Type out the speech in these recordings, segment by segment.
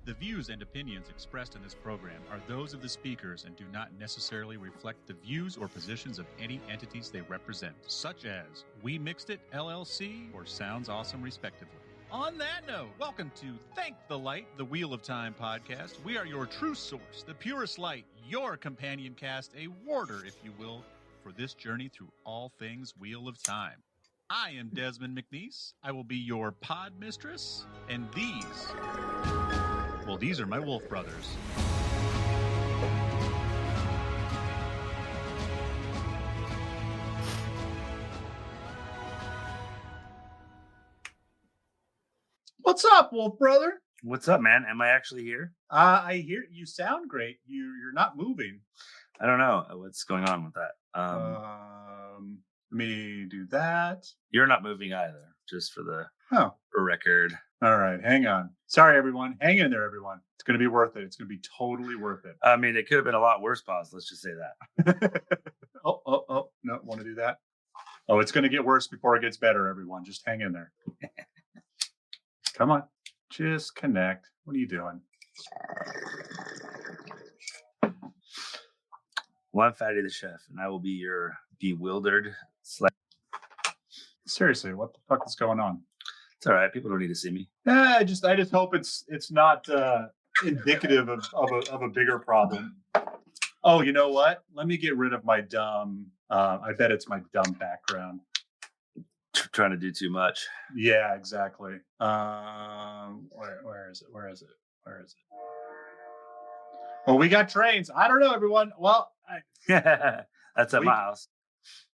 The views and opinions expressed in this program are those of the speakers and do not necessarily reflect the views or positions of any entities they represent, such as We Mixed It, LLC, or Sounds Awesome, respectively. On that note, welcome to Thank the Light, the Wheel of Time podcast. We are your true source, the purest light, your companion cast, a warder, if you will, for this journey through all things Wheel of Time. I am Desmond McNeese. I will be your pod mistress, and these are my wolf brothers. What's up, wolf brother? What's up, man? Am I actually here? I hear you sound great. You're not moving. I don't know what's going on with that. Let me do that. You're not moving either, just for the record. All right, hang on. Sorry, everyone. Hang in there, everyone. It's going to be worth it. It's going to be totally worth it. I mean, it could have been a lot worse pause. Let's just say that. Oh, no, want to do that? Oh, it's going to get worse before it gets better, everyone. Just hang in there. Come on. Just connect. What are you doing? Well, I'm Fatty the Chef, and I will be your bewildered slave. Seriously, what the fuck is going on? It's all right. People don't need to see me. I just hope it's not indicative of a bigger problem. Oh, you know what? Let me get rid of my dumb. I bet it's my dumb background. Trying to do too much. Yeah, exactly. Where is it? Well, we got trains. I don't know, everyone. Well, that's at my house.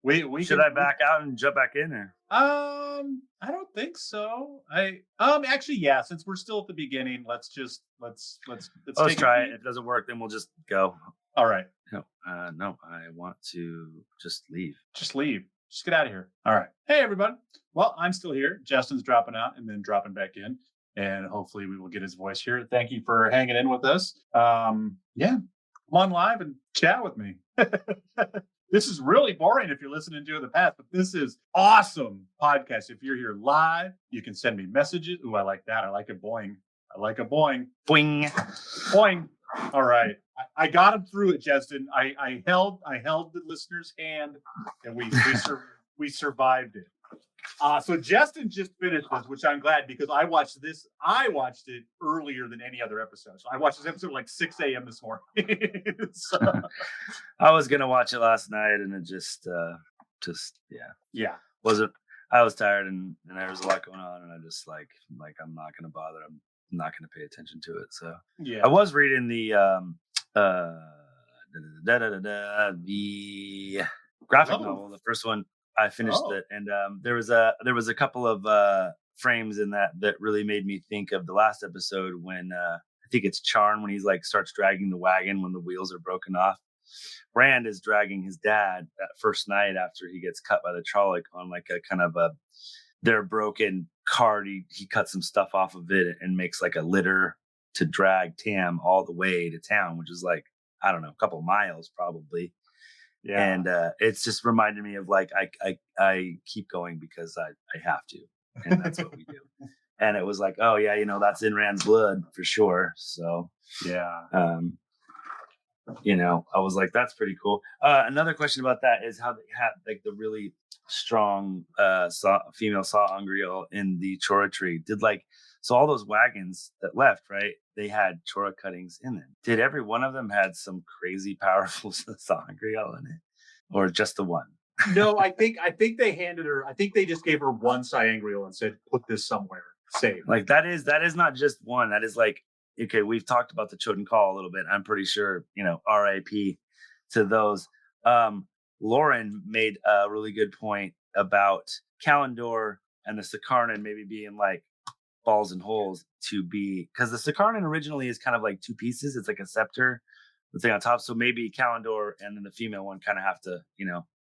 Should I back out and jump back in, or? I don't think so. Actually, yeah. Since we're still at the beginning, let's try it. If it doesn't work, then we'll just go. All right. No, I want to just leave. Just leave. Just get out of here. All right. Hey, everybody. Well, I'm still here. Justin's dropping out and then dropping back in, and hopefully we will get his voice here. Thank you for hanging in with us. Yeah, come on live and chat with me. This is really boring if you're listening to it in the past, but this is awesome podcast. If you're here live, you can send me messages. Ooh, I like that. I like a boing. Boing. Boing. All right. I got him through it, Justin. I held the listener's hand, and we survived it. So Justin just finished this, which I'm glad, because I watched it earlier than any other episode. So I watched this episode like 6 a.m. this morning. So, I was gonna watch it last night, and it just wasn't. I was tired, and there was a lot going on, and I just like I'm not gonna bother. I'm not gonna pay attention to it. So yeah, I was reading the graphic novel, the first one. I finished it, and there was a couple of frames in that really made me think of the last episode when I think it's Charn, when he's like starts dragging the wagon when the wheels are broken off. Rand is dragging his dad that first night after he gets cut by the Trolloc on like a kind of their broken cart. He cuts some stuff off of it and makes like a litter to drag Tam all the way to town, which is like, I don't know, a couple miles probably. Yeah. And it's just reminded me of like I keep going because I have to, and that's what we do. And it was like, oh yeah, that's in Rand's blood for sure. So yeah, I was like, that's pretty cool. Another question about that is how they had like the really strong female saw-angreal in the Chora tree. So all those wagons that left, right? They had Chora cuttings in them. Did every one of them had some crazy powerful saw-angreal in it, or just the one? No, I think they handed her. I think they just gave her one saw-angreal and said, "Put this somewhere safe." Like that is not just one. That is like, okay, we've talked about the Choden Call a little bit. I'm pretty sure, R.I.P. to those. Lauren made a really good point about Kalendor and the Sakarnan maybe being like balls and holes because the Sakarnan originally is kind of like two pieces. It's like a scepter, the thing on top. So maybe Kalendor and then the female one kind of have to,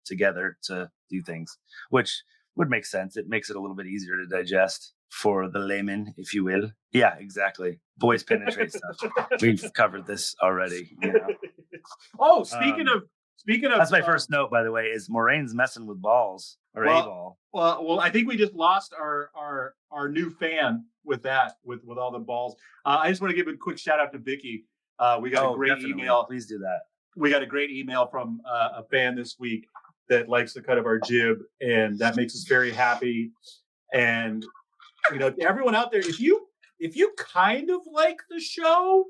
together to do things, which would make sense. It makes it a little bit easier to digest for the layman, if you will. Yeah, exactly. Boys penetrate stuff. We've covered this already. Oh, speaking of, that's my first note, by the way, is Moraine's messing with balls or a ball. Well, I think we just lost our new fan with that, with all the balls. I just want to give a quick shout out to Vicky. We got a great email. Please do that. We got a great email from a fan this week that likes the cut of our jib, and that makes us very happy. And everyone out there, if you kind of like the show,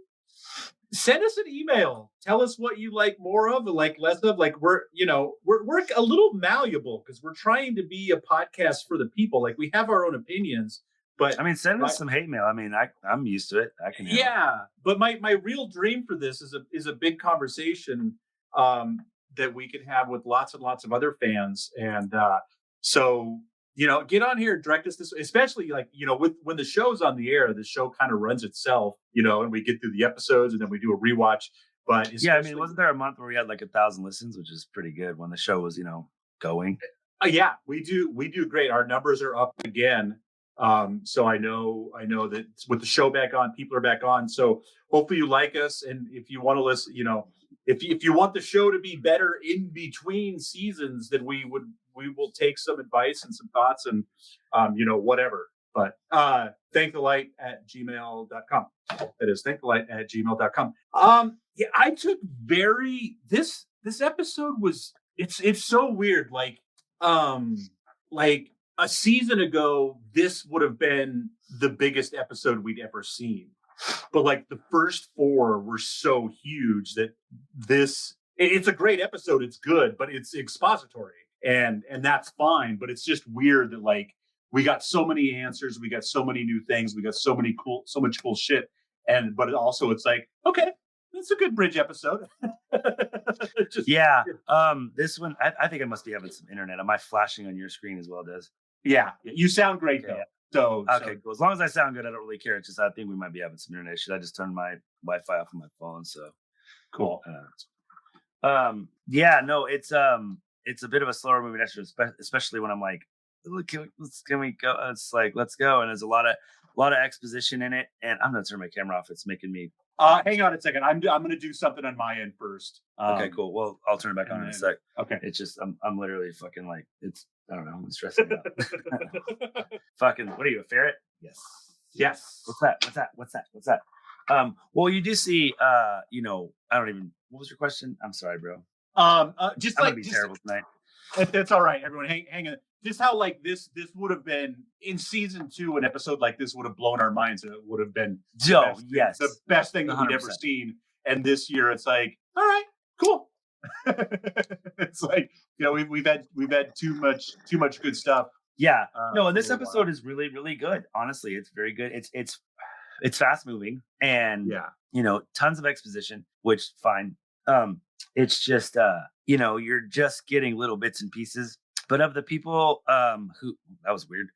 send us an email. Tell us what you like more of and like less of. Like we're a little malleable because we're trying to be a podcast for the people. Like we have our own opinions, but I mean, send us some hate mail. I mean, I'm used to it. I can. But my real dream for this is a big conversation that we can have with lots and lots of other fans, and so. Get on here, direct us this, especially when the show's on the air, the show kind of runs itself, and we get through the episodes and then we do a rewatch. But I mean, wasn't there a month where we had like 1,000 listens, which is pretty good when the show was, going? Yeah, we do great. Our numbers are up again. So I know that with the show back on, people are back on. So hopefully you like us. And if you want to listen, if you want the show to be better in between seasons, then we will take some advice and some thoughts and, whatever. But thankthelite@gmail.com. That is thankthelite@gmail.com. I took this episode was, it's so weird. Like a season ago, this would have been the biggest episode we'd ever seen. But like the first 4 were so huge that it's a great episode. It's good, but it's expository. And that's fine, but it's just weird that like we got so many answers, we got so many new things, we got so much cool shit. But it's like, okay, that's a good bridge episode. This one, I think I must be having some internet. Am I flashing on your screen as well, Des? Yeah, you sound great though. So cool. As long as I sound good, I don't really care. It's just I think we might be having some internet issues. I just turned my Wi-Fi off on my phone, so cool. It's a bit of a slower moving episode, especially when I'm like, look, can we go? It's like, let's go. And there's a lot of exposition in it. And I'm gonna turn my camera off. It's making me. Hang on a second. I'm gonna do something on my end first. Okay, cool. Well, I'll turn it back on in a sec. Okay. It's just I'm literally fucking like I don't know. I'm stressing out. Fucking. What are you, a ferret? Yes. What's that? Well, you do see. I don't even. What was your question? I'm sorry, bro. I'm gonna be terrible tonight. That's all right, everyone. Hang on. Just how like this would have been in season 2, an episode like this would have blown our minds. It would have been the best thing that 100%. We'd ever seen. And this year, it's like, all right, cool. It's like we've had too much good stuff. Yeah. No, and this episode is really, really good. Honestly, it's very good. It's fast moving and tons of exposition, which fine. It's just you're just getting little bits and pieces. But of the people who that was weird.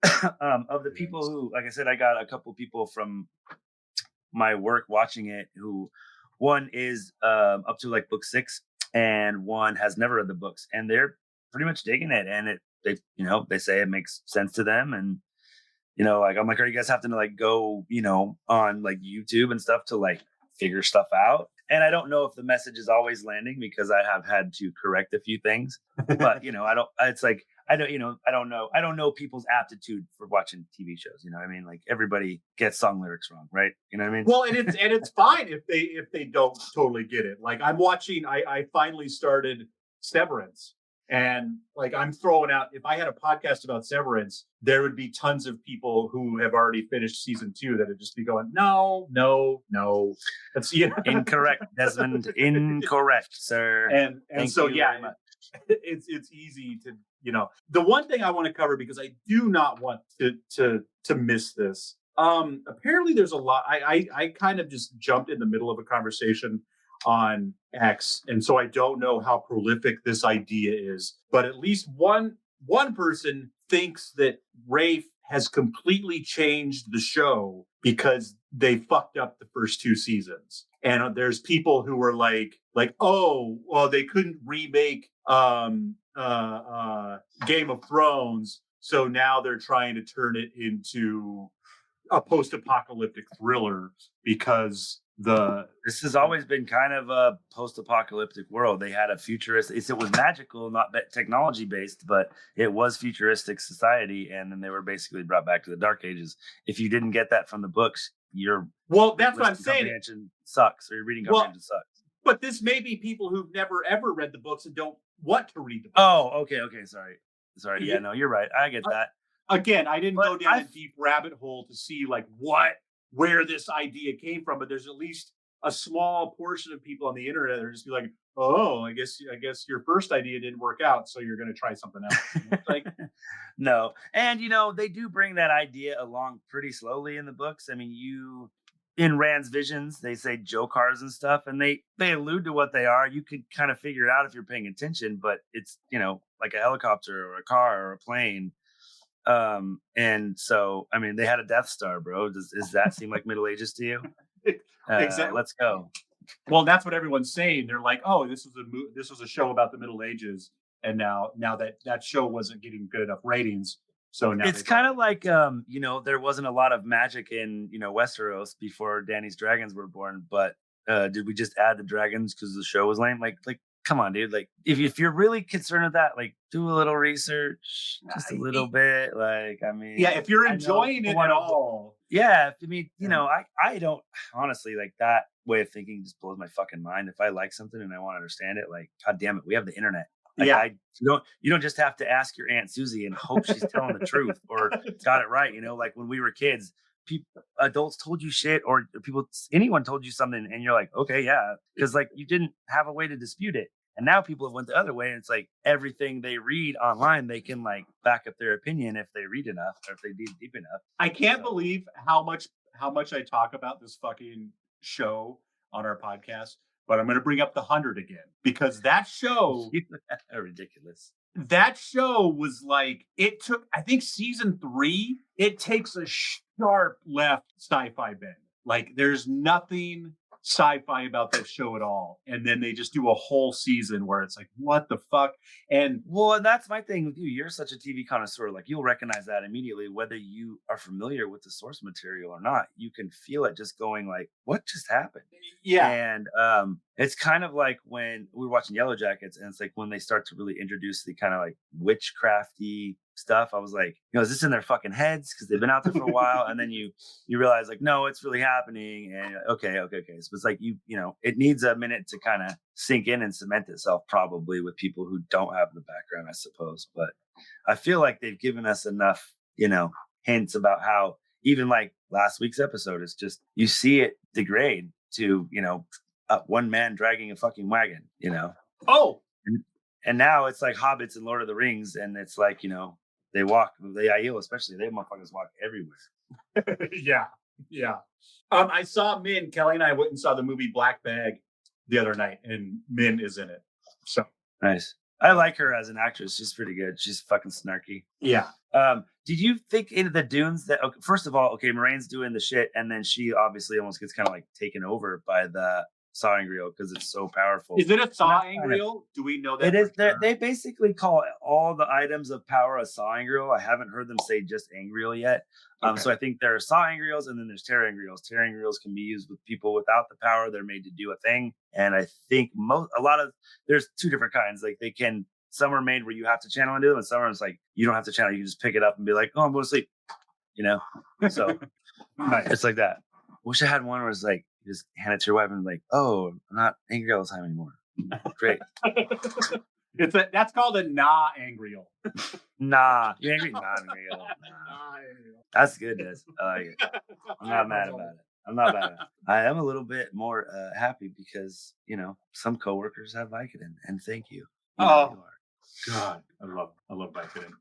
Of the people who, like I said, I got a couple people from my work watching it who one is up to like book 6 and one has never read the books and they're pretty much digging it and they say it makes sense to them and like I'm like, are you guys having to like go on like YouTube and stuff to like figure stuff out? And I don't know if the message is always landing because I have had to correct a few things, but I don't know people's aptitude for watching TV shows. You know what I mean? Like everybody gets song lyrics wrong, right? You know what I mean? Well, and it's fine if they don't totally get it. Like I'm watching, I finally started Severance. And like I'm throwing out, if I had a podcast about Severance, there would be tons of people who have already finished season 2 that would just be going, no. That's incorrect, Desmond. Incorrect, sir. And so it's easy to The one thing I want to cover because I do not want to miss this. Apparently, there's a lot. I kind of just jumped in the middle of a conversation on X, and so I don't know how prolific this idea is, but at least one person thinks that Rafe has completely changed the show because they fucked up the first 2 seasons. And there's people who were like, oh, well, they couldn't remake Game of Thrones, so now they're trying to turn it into a post-apocalyptic thriller because This has always been kind of a post-apocalyptic world. They had a futuristic. It was magical, not technology based, but it was futuristic society, and then they were basically brought back to the Dark Ages. If you didn't get that from the books, that's what I'm saying. Sucks, or your reading comprehension sucks. But this may be people who've never ever read the books and don't want to read the books. Oh, okay, sorry. Yeah, no, you're right. I get that. Again, I didn't go down a deep rabbit hole to see like where this idea came from, but there's at least a small portion of people on the internet that are just be like, oh, I guess your first idea didn't work out, so you're going to try something else. Like, no. And, they do bring that idea along pretty slowly in the books. I mean, in Rand's visions, they say jokars and stuff, and they allude to what they are. You could kind of figure it out if you're paying attention, but it's, like a helicopter or a car or a plane. And so, I mean, they had a Death Star, bro. Does that seem like Middle Ages to you? Exactly. Let's go. Well, that's what everyone's saying. They're like, oh, this was a show about the Middle Ages, and now that show wasn't getting good enough ratings, so now it's kind of like there wasn't a lot of magic in Westeros before Dany's dragons were born, but did we just add the dragons because the show was lame? Like come on, dude. Like if you're really concerned with that, like do a little research, just a little bit. Like, I mean, yeah, if you're enjoying it at all. Yeah, I mean, I don't honestly, like, that way of thinking just blows my fucking mind. If I like something and I want to understand it, like, God damn it, we have the internet. Like, you don't just have to ask your Aunt Susie and hope she's telling the truth or got it right. Like when we were kids, adults told you shit, or anyone told you something, and you're like, okay, yeah, because like you didn't have a way to dispute it. And now people have went the other way, and it's like everything they read online, they can like back up their opinion if they read enough or if they dig deep enough. I can't believe how much I talk about this fucking show on our podcast, but I'm going to bring up The 100 again, because that show ridiculous. That show was like, it took, I think season 3, it takes a sharp left sci-fi bend. Like there's nothing sci-fi about that show at all, and then they just do a whole season where it's like, what the fuck? And that's my thing with you. You're such a TV connoisseur, like you'll recognize that immediately, whether you are familiar with the source material or not. You can feel it just going like, what just happened? Yeah. And it's kind of like when we were watching Yellow Jackets, and it's like when they start to really introduce the kind of like witchcrafty stuff, I was like, is this in their fucking heads because they've been out there for a while? And then you realize like, no, it's really happening. And okay. So it's like it needs a minute to kind of sink in and cement itself, probably with people who don't have the background, I suppose. But I feel like they've given us enough hints about how even like last week's episode is just, you see it degrade to one man dragging a fucking wagon. And now it's like Hobbits and Lord of the Rings, and it's like, they walk, the Aiel especially, they motherfuckers walk everywhere. Yeah. I saw Min, Kelly and I went and saw the movie Black Bag the other night, and Min is in it. So nice. I like her as an actress. She's pretty good. She's fucking snarky. Yeah. Did you think in the Dunes that, first of all, Moraine's doing the shit, and then she obviously almost gets kind of like taken over by the saga because it's so powerful. Is it a saga? Do we know that? It is. They basically call all the items of power a saga. I haven't heard them say just angriel yet. So I think there are saga and then there's Tel'aran'rhiod. Tel'aran'rhiod can be used with people without the power. They're made to do a thing, and I think there's 2 different kinds. Like some are made where you have to channel into them, and some are like you don't have to channel. You can just pick it up and be like, oh, I'm going to sleep. So nice. It's like that. Wish I had one where it's like, you just hand it to your wife and like, oh, I'm not angry all the time anymore. Great. That's called a angriel. Nah, you angry? Nah, angriel. Nah. That's good, Des. I like it. I'm not mad about it. I am a little bit more happy because some coworkers have Vicodin, and thank you. Oh, God, I love Vicodin.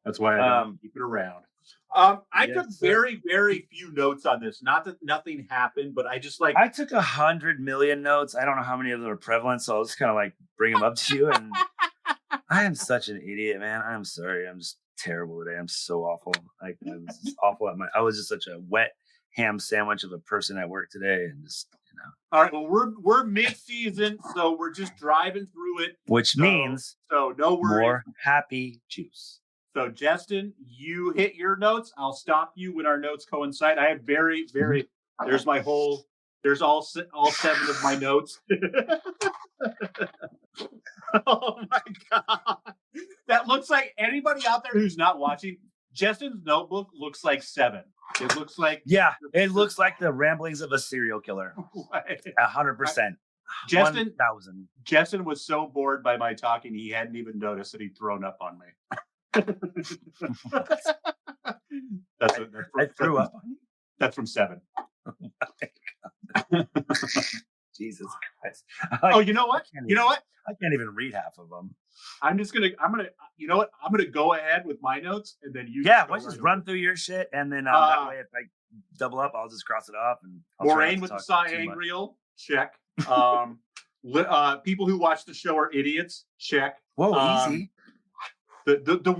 That's why I don't keep it around. I took very, very few notes on this. Not that nothing happened, but I just I took 100 million notes. I don't know how many of them are prevalent, so I'll just kind of like bring them up to you. And I am such an idiot, man. I'm sorry. I'm just terrible today. I'm so awful. I was just awful I was just such a wet ham sandwich of a person at work today, and just All right. Well, we're mid-season, so we're just driving through it, which means no worries. More happy juice. So, Justin, you hit your notes. I'll stop you when our notes coincide. I have very, very. There's my whole There's all 7 of my notes. Oh my god. That looks like anybody out there who's not watching, Justin's notebook looks like 7. It looks like it looks like the ramblings of a serial killer. 100%. Justin was so bored by my talking he hadn't even noticed that he'd thrown up on me. I threw up on you? That's from 7. Oh my God. Jesus Christ. You know what? I can't even read half of them. I'm you know what? I'm gonna go ahead with my notes and then you. Just run through your shit and then that way if I double up, I'll just cross it off. And Moraine with the Tel'aran'rhiod, check. People who watch the show are idiots, check. Whoa, easy. The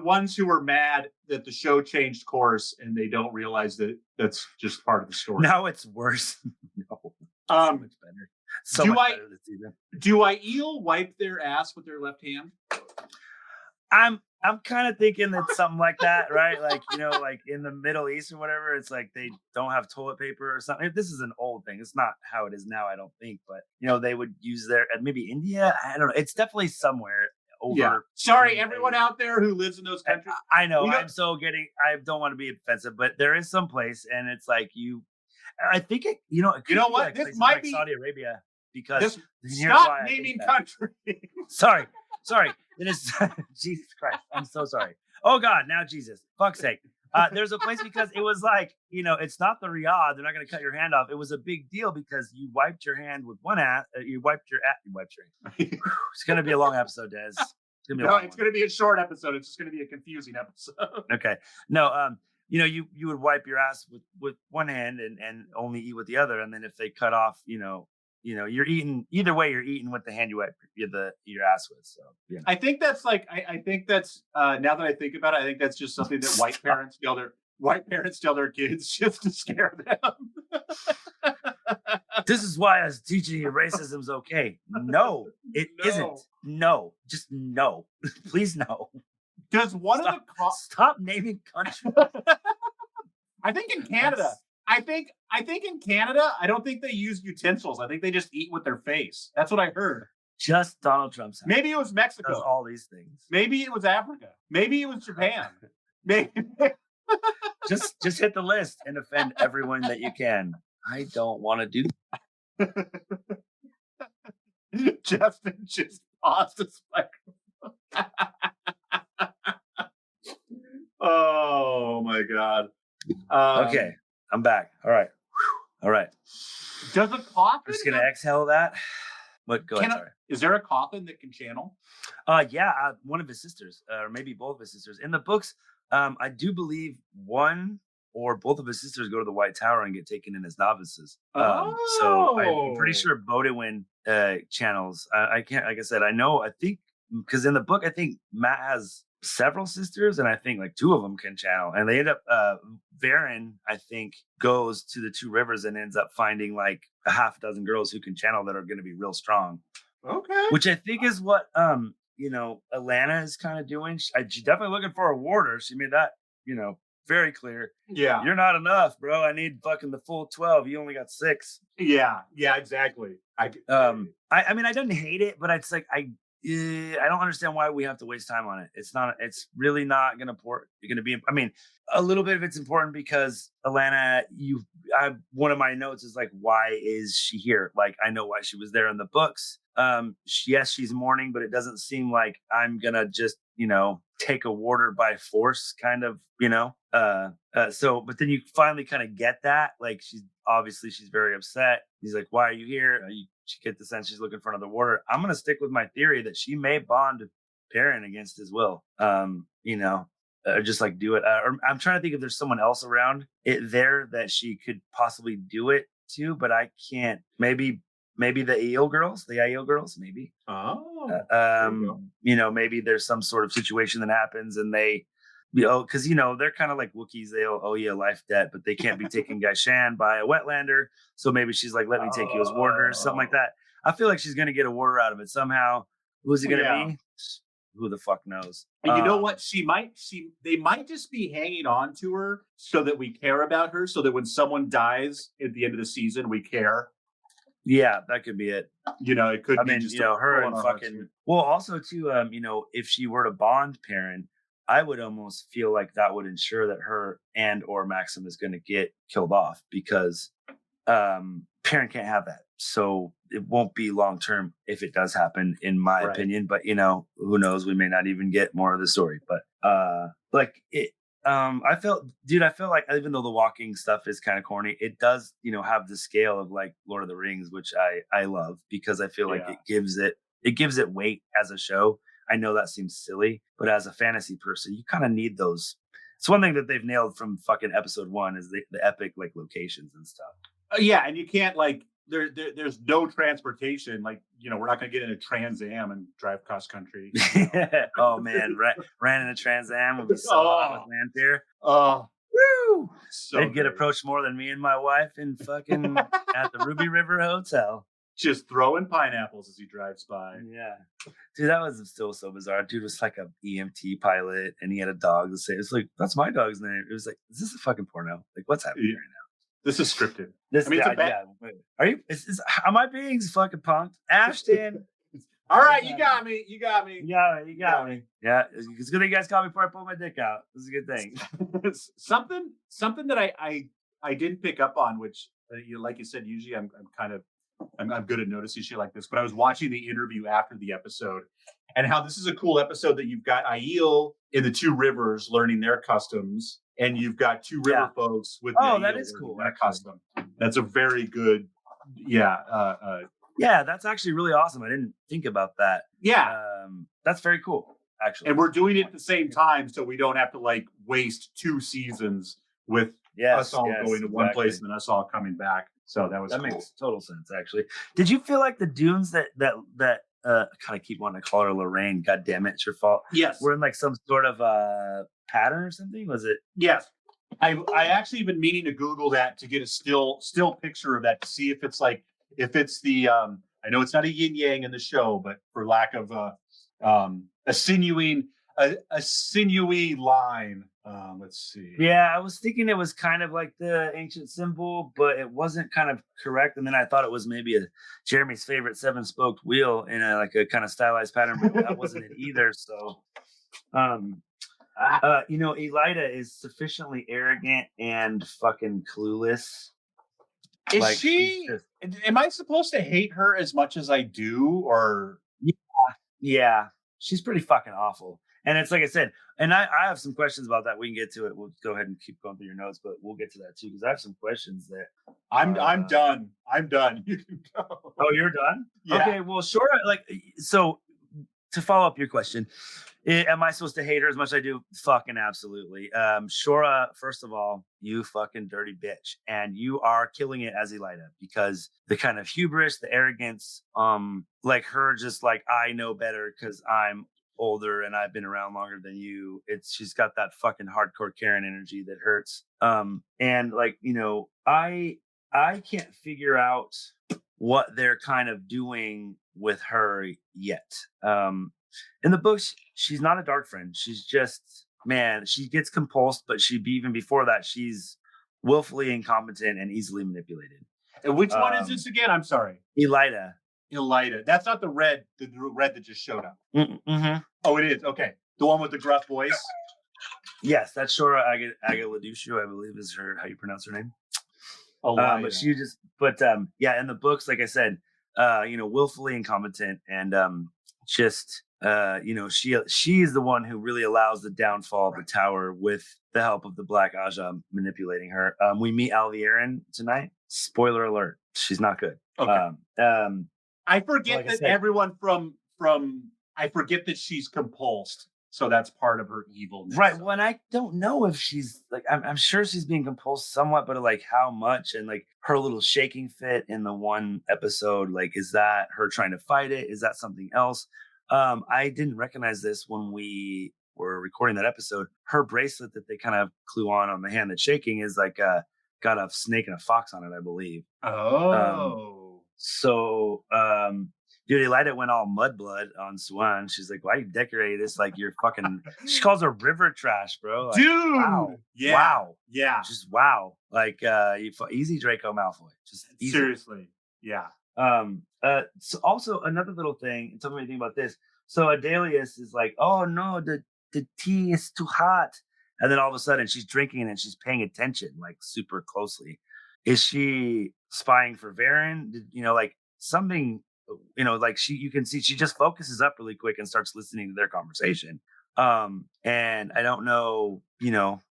ones who are mad that the show changed course and they don't realize that that's just part of the story. Now it's worse. No, so much better. Better this season. Do Aiel wipe their ass with their left hand? I'm kind of thinking that something like that, right? Like, like in the Middle East or whatever, it's like they don't have toilet paper or something. This is an old thing. It's not how it is now, I don't think. But, they would use maybe India. I don't know. It's definitely somewhere over. Yeah. Sorry, everyone out there who lives in those countries. I know. I don't want to be offensive, but there is some place and it's like I think it, it could be what? Like this might be Saudi Arabia because stop naming countries. Sorry. It is Jesus Christ. I'm so sorry. Oh God, now Jesus. Fuck's sake. There's a place because it was like, it's not the Riyadh. They're not going to cut your hand off. It was a big deal because you wiped your hand with one ass. You wiped your hand. It's going to be a long episode, Des. It's going to be a short episode. It's just going to be a confusing episode. Okay. No, you would wipe your ass with one hand and only eat with the other. And then if they cut off, you're eating either way. You're eating with the hand you wipe your ass with. So I think that's I think that's now that I think about it, I think that's just something that white parents tell their kids just to scare them. This is why I was teaching you racism's okay. No, it isn't. No, just no. Please no. Does stop naming countries? I think in Canada. I think in Canada, I don't think they use utensils. I think they just eat with their face. That's what I heard. Just Donald Trump's house. Maybe it was Mexico. Does all these things. Maybe it was Africa. Maybe it was Japan. Maybe. just hit the list and offend everyone that you can. I don't want to do that. Justin just paused his microphone. Oh my God. Okay. I'm back. All right. All right. Does a coffin? I'm just going to exhale that. What? Go ahead. Sorry. Is there a coffin that can channel? One of his sisters, or maybe both of his sisters. In the books, I do believe one or both of his sisters go to the White Tower and get taken in as novices. So I'm pretty sure Bodewin channels. I can't, like I said, I think, because in the book, I think Matt has several sisters, and I think like 2 of them can channel, and they end up Varen, I think, goes to the 2 rivers and ends up finding like a half dozen girls who can channel that are going to be real strong. Okay. Which I think is what Alana is kind of doing. She's definitely looking for a warder. She made that very clear. Yeah, you're not enough, bro. I need fucking the full 12. You only got 6. Yeah, exactly. I mean, I didn't hate it, but it's like I don't understand why we have to waste time on it. It's really not going to be, I mean, a little bit of it's important because Alana, one of my notes is like, why is she here? Like, I know why she was there in the books. Yes, she's mourning, but it doesn't seem like I'm going to just, take a warder by force kind of, but then you finally kind of get that. Like, she's very upset. He's like, why are you here? You get the sense she's looking for another warder. I'm going to stick with my theory that she may bond Perrin against his will, or just like do it. Or I'm trying to think if there's someone else around it there that she could possibly do it to, but I can't. Maybe the Aiel girls, maybe. Oh. Maybe there's some sort of situation that happens and they, because they're kind of like Wookiees. They'll owe you a life debt, but they can't be taken Gaishan by a wetlander. So maybe she's like, let me take you as warder or something like that. I feel like she's going to get a warder out of it somehow. Who's it going to be? who the fuck knows? And you know what? They might just be hanging on to her so that we care about her, so that when someone dies at the end of the season, we care. Yeah, that could be it. It could be just her and fucking. Well, also too, if she were to bond parent, I would almost feel like that would ensure that her and or Maxim is going to get killed off, because parent can't have that. So it won't be long term if it does happen, in my opinion. But who knows? We may not even get more of the story. But I felt like, even though the walking stuff is kind of corny, it does, have the scale of like Lord of the Rings, which I love, because I feel like it gives it weight as a show. I know that seems silly, but as a fantasy person, you kind of need those. It's one thing that they've nailed from fucking episode 1 is the epic like locations and stuff. Yeah, and you can't like there's no transportation. Like, we're not going to get in a Trans Am and drive cross country. Oh man, ran in a Trans Am would be so hot with Lanfear. Oh, woo! So they'd get approached more than me and my wife in fucking at the Ruby River Hotel. Just throwing pineapples as he drives by. Yeah. Dude, that was still so bizarre. Dude was like a EMT pilot, and he had a dog to say, it's like, that's my dog's name. It was like, is this a fucking porno? Like, what's happening right now? This is scripted. Are you? Am I being fucking punked? Ashton. All right, you got me. You got me. Yeah, it's good that you guys called me before I pull my dick out. This is a good thing. something that I didn't pick up on, which like you said, usually I'm good at noticing shit like this, but I was watching the interview after the episode, and how this is a cool episode that you've got Aiel in the two rivers learning their customs, and you've got two river folks with that is cool. That custom. That's a very good, yeah, that's actually really awesome. I didn't think about that. Yeah, that's very cool, actually. And we're doing it at the same time, so we don't have to like waste 2 seasons with us all going to one place and then us all coming back. So that cool. Makes total sense, actually. Did you feel like the dunes that I kind of keep wanting to call her Lorraine? God damn it, it's your fault. Yes, we're in like some sort of pattern or something. Was it? Yes, I actually been meaning to Google that to get a still picture of that to see if it's the I know it's not a yin yang in the show, but for lack of a sinewy line. Let's see. Yeah, I was thinking it was kind of like the ancient symbol, but it wasn't kind of correct. And then I thought it was maybe Jeremy's favorite 7-spoked wheel in a kind of stylized pattern, but that wasn't it either. So, Elida is sufficiently arrogant and fucking clueless. Is she? Am I supposed to hate her as much as I do, or? Yeah, she's pretty fucking awful. And it's like I said, and I have some questions about that. We can get to it. We'll go ahead and keep going through your notes, but we'll get to that too, because I have some questions that I'm done. I'm done. You can go. Oh, you're done? Yeah. Okay, well, sure. So to follow up your question, am I supposed to hate her as much as I do? Fucking absolutely. Shora, first of all, you fucking dirty bitch. And you are killing it as Elida, because the kind of hubris, the arrogance, like her just like, I know better because I'm older and I've been around longer than you. She's got that fucking hardcore Karen energy that hurts. And like, I can't figure out what they're kind of doing with her yet. In the books, she's not a dark friend. She's just, she gets compulsed, but even before that, she's willfully incompetent and easily manipulated. And which one is this again? I'm sorry. Elida. That's not the red that just showed up. Mm-hmm. Oh, it is. Okay. The one with the gruff voice. Yes, that's Shora Agaladushu, I believe is how you pronounce her name. But she in the books, like I said, willfully incompetent and she is the one who really allows the downfall of the tower with the help of the Black Aja manipulating her. We meet Alviarin tonight. Spoiler alert: she's not good. Okay. I forget that everyone I forget that she's compulsed, so that's part of her evilness. Right. Well, and I don't know if she's like, I'm sure she's being compulsed somewhat, but like how much, and like her little shaking fit in the one episode, like, is that her trying to fight it? Is that something else? I didn't recognize this when we were recording that episode. Her bracelet that they kind of clue on the hand that's shaking is like got a snake and a fox on it, I believe. Oh. Dude, Elida went all mudblood on Swan. She's like, why you decorate this like you're fucking... She calls her river trash, bro. Like, Dude. wow. Yeah. Wow. Yeah. Just wow. Like, easy Draco Malfoy. Just easy. Seriously. Yeah. So also another little thing, tell me what you think about this. So Adelius is like, oh no, the tea is too hot. And then all of a sudden she's drinking it and she's paying attention like super closely. Is she spying for Varen? Like something, like you can see she just focuses up really quick and starts listening to their conversation. And I don't know,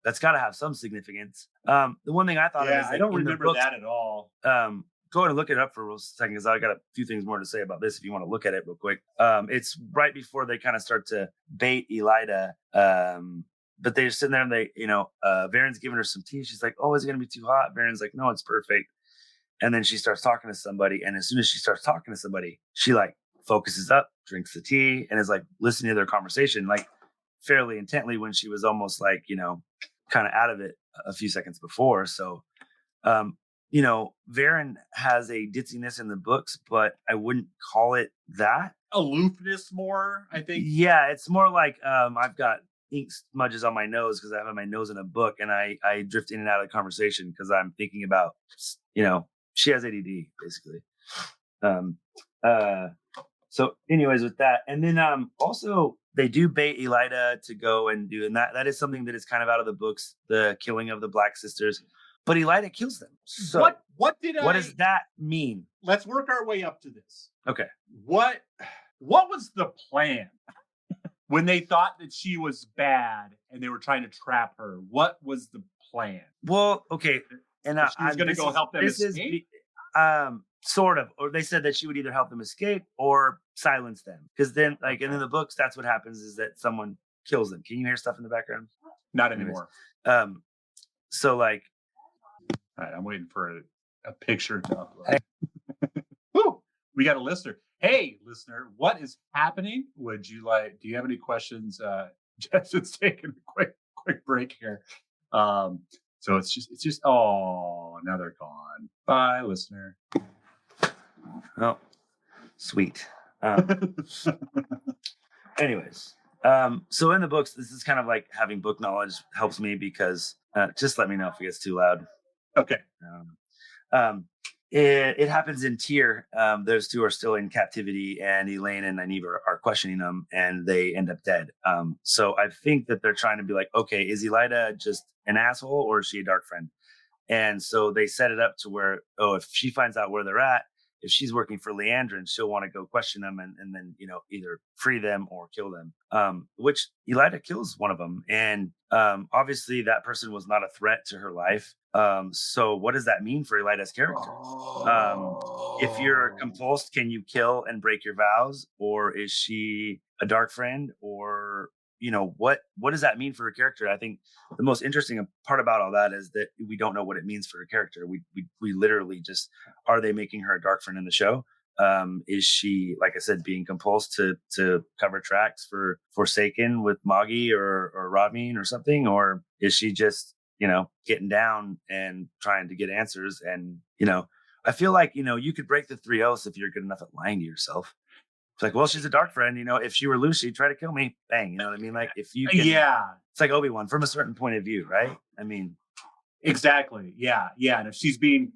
that's got to have some significance. The one thing I thought of is I don't remember that at all. Go ahead and look it up for a second, because I got a few things more to say about this if you want to look at it real quick. It's right before they kind of start to bait Elida. But they're sitting there and Varen's giving her some tea. She's like, oh, is it going to be too hot? Varen's like, no, it's perfect. And then she starts talking to somebody. And as soon as she starts talking to somebody, she like focuses up, drinks the tea, and is like listening to their conversation, like fairly intently, when she was almost like, kind of out of it a few seconds before. So, Varen has a ditziness in the books, but I wouldn't call it that. Aloofness more, I think. Yeah, it's more like I've got ink smudges on my nose because I have my nose in a book, and I drift in and out of the conversation because I'm thinking about, she has ADD basically. So anyways, with that, and then also they do bait Elida to go and do, and that is something that is kind of out of the books, the killing of the Black Sisters. But Elida kills them. So what does that mean? Let's work our way up to this. Okay. What was the plan when they thought that she was bad and they were trying to trap her? What was the plan? Well, okay. And she was going to go help them escape? Sort of. Or they said that she would either help them escape or silence them. Because then, and in the books, that's what happens, is that someone kills them. Can you hear stuff in the background? Not anymore. So like, all right, I'm waiting for a picture to upload. Woo! We got a listener. Hey, listener, what is happening? Do you have any questions? Justin's taking a quick break here. So it's just, oh, now they're gone. Bye, listener. Oh, sweet. Anyways, so in the books, this is kind of like having book knowledge helps me, because just let me know if it gets too loud. Okay. It happens in Tyr. Those two are still in captivity, and Elaine and Nynaeve are questioning them, and they end up dead. So I think that they're trying to be like, okay, is Elida just an asshole, or is she a dark friend? And so they set it up to where, if she finds out where they're at, if she's working for Leandrin, she'll want to go question them and then, either free them or kill them, which Elida kills one of them. And obviously that person was not a threat to her life. So what does that mean for Elida's character? If you're compulsed, can you kill and break your vows? Or is she a dark friend? Or, what does that mean for her character? I think the most interesting part about all that is that we don't know what it means for her character. We literally just, are they making her a dark friend in the show? Is she, like I said, being compulsed to cover tracks for Forsaken with Moggy or Rodmine or something? Or is she just, getting down and trying to get answers? And, I feel like, you could break the 3 oaths if you're good enough at lying to yourself. It's like, well, she's a dark friend. If she were loose, she'd try to kill me. Bang. You know what I mean? Like, if you can, it's like Obi-Wan from a certain point of view, right? I mean, exactly. Yeah. And if she's being,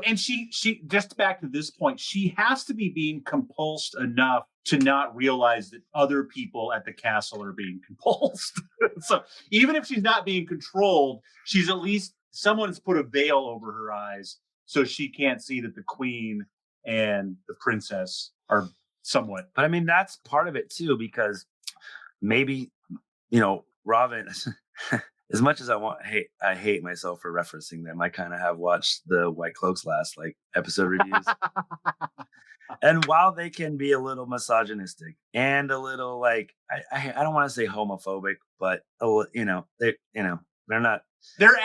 and she just back to this point, she has to be being compulsed enough to not realize that other people at the castle are being compulsed. So even if she's not being controlled, she's at least, someone's put a veil over her eyes so she can't see that the queen and the princess are somewhat. But I mean, that's part of it too, because maybe, Robin, as much as I hate myself for referencing them. I kind of have watched the White Cloaks last episode reviews. And while they can be a little misogynistic and a little I don't want to say homophobic, but they're not. They're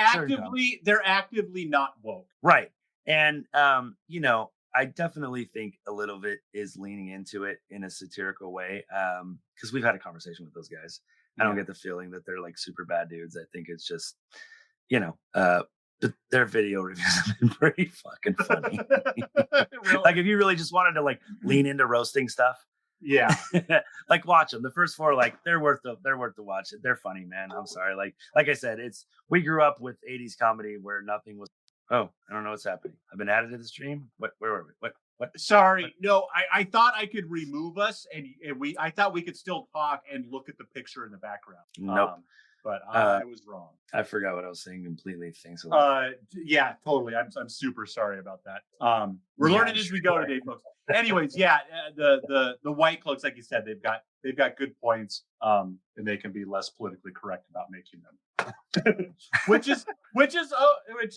actively not woke. Right. And I definitely think a little bit is leaning into it in a satirical way. Because we've had a conversation with those guys. I don't get the feeling that they're super bad dudes. I think it's just, their video reviews have been pretty fucking funny. Really? Like if you really just wanted to like lean into roasting stuff, Yeah. like watch them. The first 4, like they're worth the watch. They're funny, man. I'm sorry. Like I said, we grew up with 80s comedy where nothing was. Oh, I don't know what's happening. I've been added to the stream. Where were we? What? Sorry. What? No, I thought I could remove us and I thought we could still talk and look at the picture in the background. Nope. But I was wrong. I forgot what I was saying completely. Thanks a lot. Yeah, totally. I'm super sorry about that. We're learning as we go today, folks. Anyways, yeah, the White Cloaks, like you said, they've got good points, and they can be less politically correct about making them. which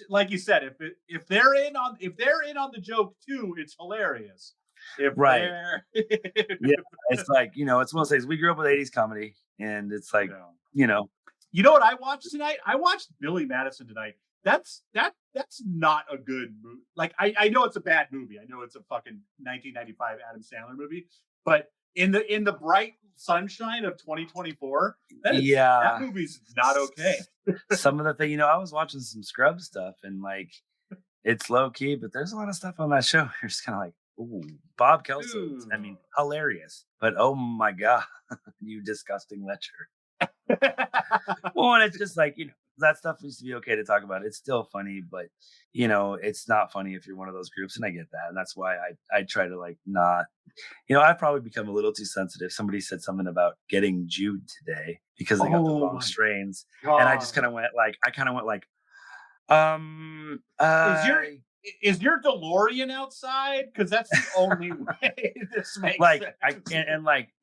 like you said, if they're in on the joke too, it's hilarious. Right. Yeah, it's like, it's one of those things. We grew up with 80s comedy, and it's like, You know what I watched tonight? I watched Billy Madison tonight. That's not a good movie. Like I know it's a bad movie. I know it's a fucking 1995 Adam Sandler movie, but in the bright sunshine of 2024, that movie's not okay. Some of the thing, I was watching some Scrubs stuff, and like it's low key, but there's a lot of stuff on that show. You're just kind of like, ooh, Bob Kelso. I mean, hilarious, but oh my god, you disgusting lecher. Well, and it's just like, that stuff used to be okay to talk about. It's still funny, but it's not funny if you're one of those groups, and I get that, and that's why I try to like not. I've probably become a little too sensitive. Somebody said something about getting Jewed today because they got the wrong strains, and I just kind of went like, Is your DeLorean outside? Because that's the only way this makes sense.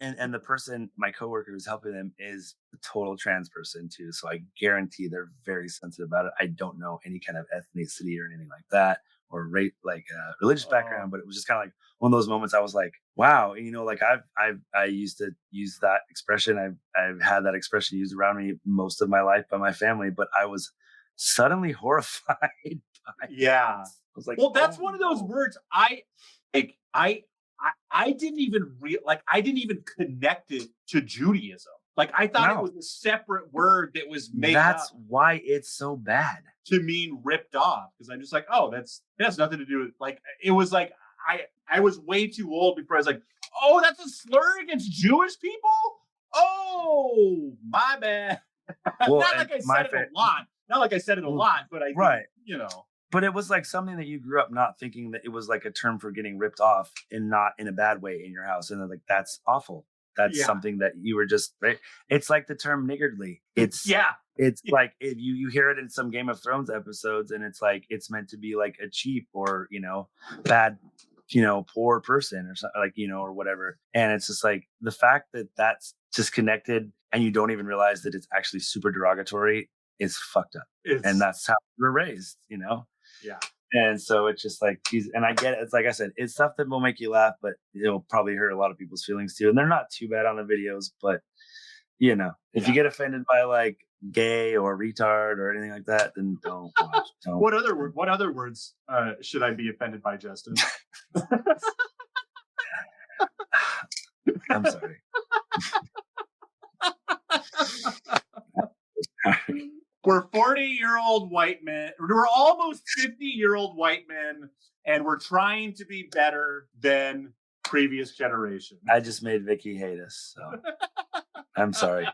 And the person, my coworker who's helping them, is a total trans person too. So I guarantee they're very sensitive about it. I don't know any kind of ethnicity or anything like that, or religious background, but it was just kind of like one of those moments. I was like, wow, I used to use that expression. I've had that expression used around me most of my life by my family, but I was suddenly horrified by it. I was like, well, that's one of those words I didn't even connect it to Judaism. Like I thought it was a separate word that was made up. That's why it's so bad. To mean ripped off. Because I'm just like, oh, it has nothing to do with, like, it was like I was way too old before I was like, oh, that's a slur against Jewish people? Oh, my bad. Well, Not like I said it a lot. Not like I said it a lot, but I did, But it was like something that you grew up not thinking that it was like a term for getting ripped off, and not in a bad way in your house. And then like, that's awful. That's something that you were just, right? It's like the term niggardly. It's like if you hear it in some Game of Thrones episodes, and it's like, it's meant to be like a cheap or, bad, poor person or something, like, or whatever. And it's just like the fact that that's just connected and you don't even realize that it's actually super derogatory is fucked up. And that's how we're raised, Yeah. And so it's just like, geez, and I get it. It's like I said, it's stuff that will make you laugh, but it'll probably hurt a lot of people's feelings too. And they're not too bad on the videos, but if you get offended by like gay or retard or anything like that, then don't watch. Don't. What other words should I be offended by, Justin? I'm sorry. We're 40-year-old white men. We're almost 50-year-old white men, and we're trying to be better than previous generations. I just made Vicky hate us, so I'm sorry.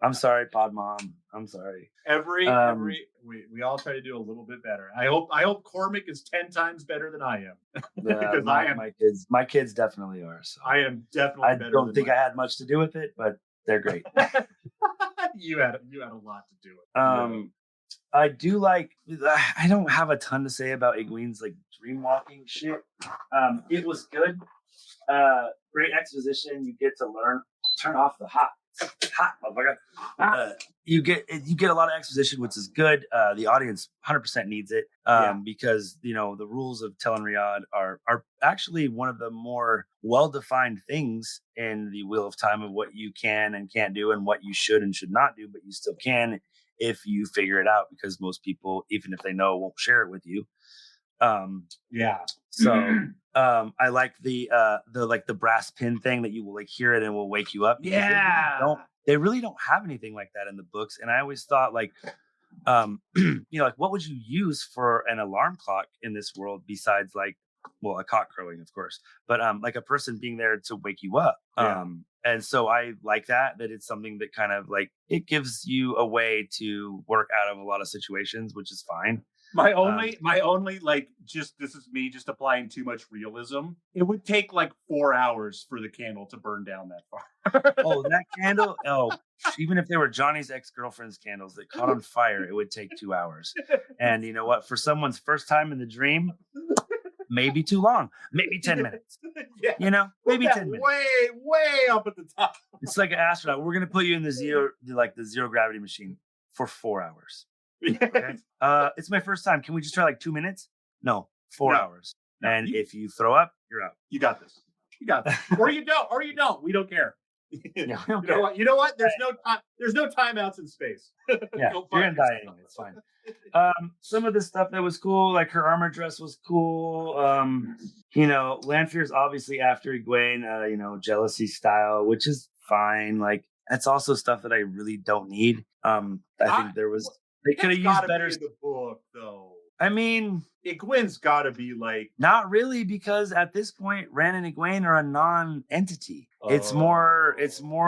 I'm sorry, Pod Mom. I'm sorry. We all try to do a little bit better. I hope Cormac is 10 times better than I am. Because my kids definitely are. So I am definitely better. I don't think I had much to do with it, but they're great. You had a lot to do with it. I do like. I don't have a ton to say about Egwene's like dream walking shit. It was good. Great exposition. You get to learn. Turn off the hot, motherfucker. You get a lot of exposition, which is good. The audience 100% needs it because the rules of Tel'aran'rhiod are actually one of the more well-defined things in the Wheel of Time of what you can and can't do and what you should and should not do, but you still can if you figure it out, because most people, even if they know, won't share it with you. So I like the brass pin thing that you will like hear it and will wake you up. They really don't have anything like that in the books. And I always thought like, Like what would you use for an alarm clock in this world besides like, well, a cock crowing, of course, but like a person being there to wake you up. Yeah. And so I like that it's something that kind of like, it gives you a way to work out of a lot of situations, which is fine. My only like, just this is me just applying too much realism. It would take like 4 hours for the candle to burn down that far. Oh, that candle. Oh, even if they were Johnny's ex-girlfriend's candles that caught on fire, it would take 2 hours. And you know what? For someone's first time in the dream, maybe too long, maybe 10 minutes. Yeah. You know, maybe 10 minutes. Way up at the top. It's like an astronaut. We're gonna put you in the zero gravity machine for 4 hours. Okay? It's my first time. Can we just try like 2 minutes? No, 4 hours. No, and if you throw up, you're out. You got this. You got this. Or you don't. We don't care. No, You know what? There's no time. There's no timeouts in space. Yeah, you're gonna die anyway. It's fine. Some of the stuff that was cool, like her armor dress was cool. Lanfear's obviously after Egwene, jealousy style, which is fine. Like that's also stuff that I really don't need. I think they could have used better in the book, though. I mean, Egwene's got to be like, not really, because at this point, Rand and Egwene are a non-entity. It's more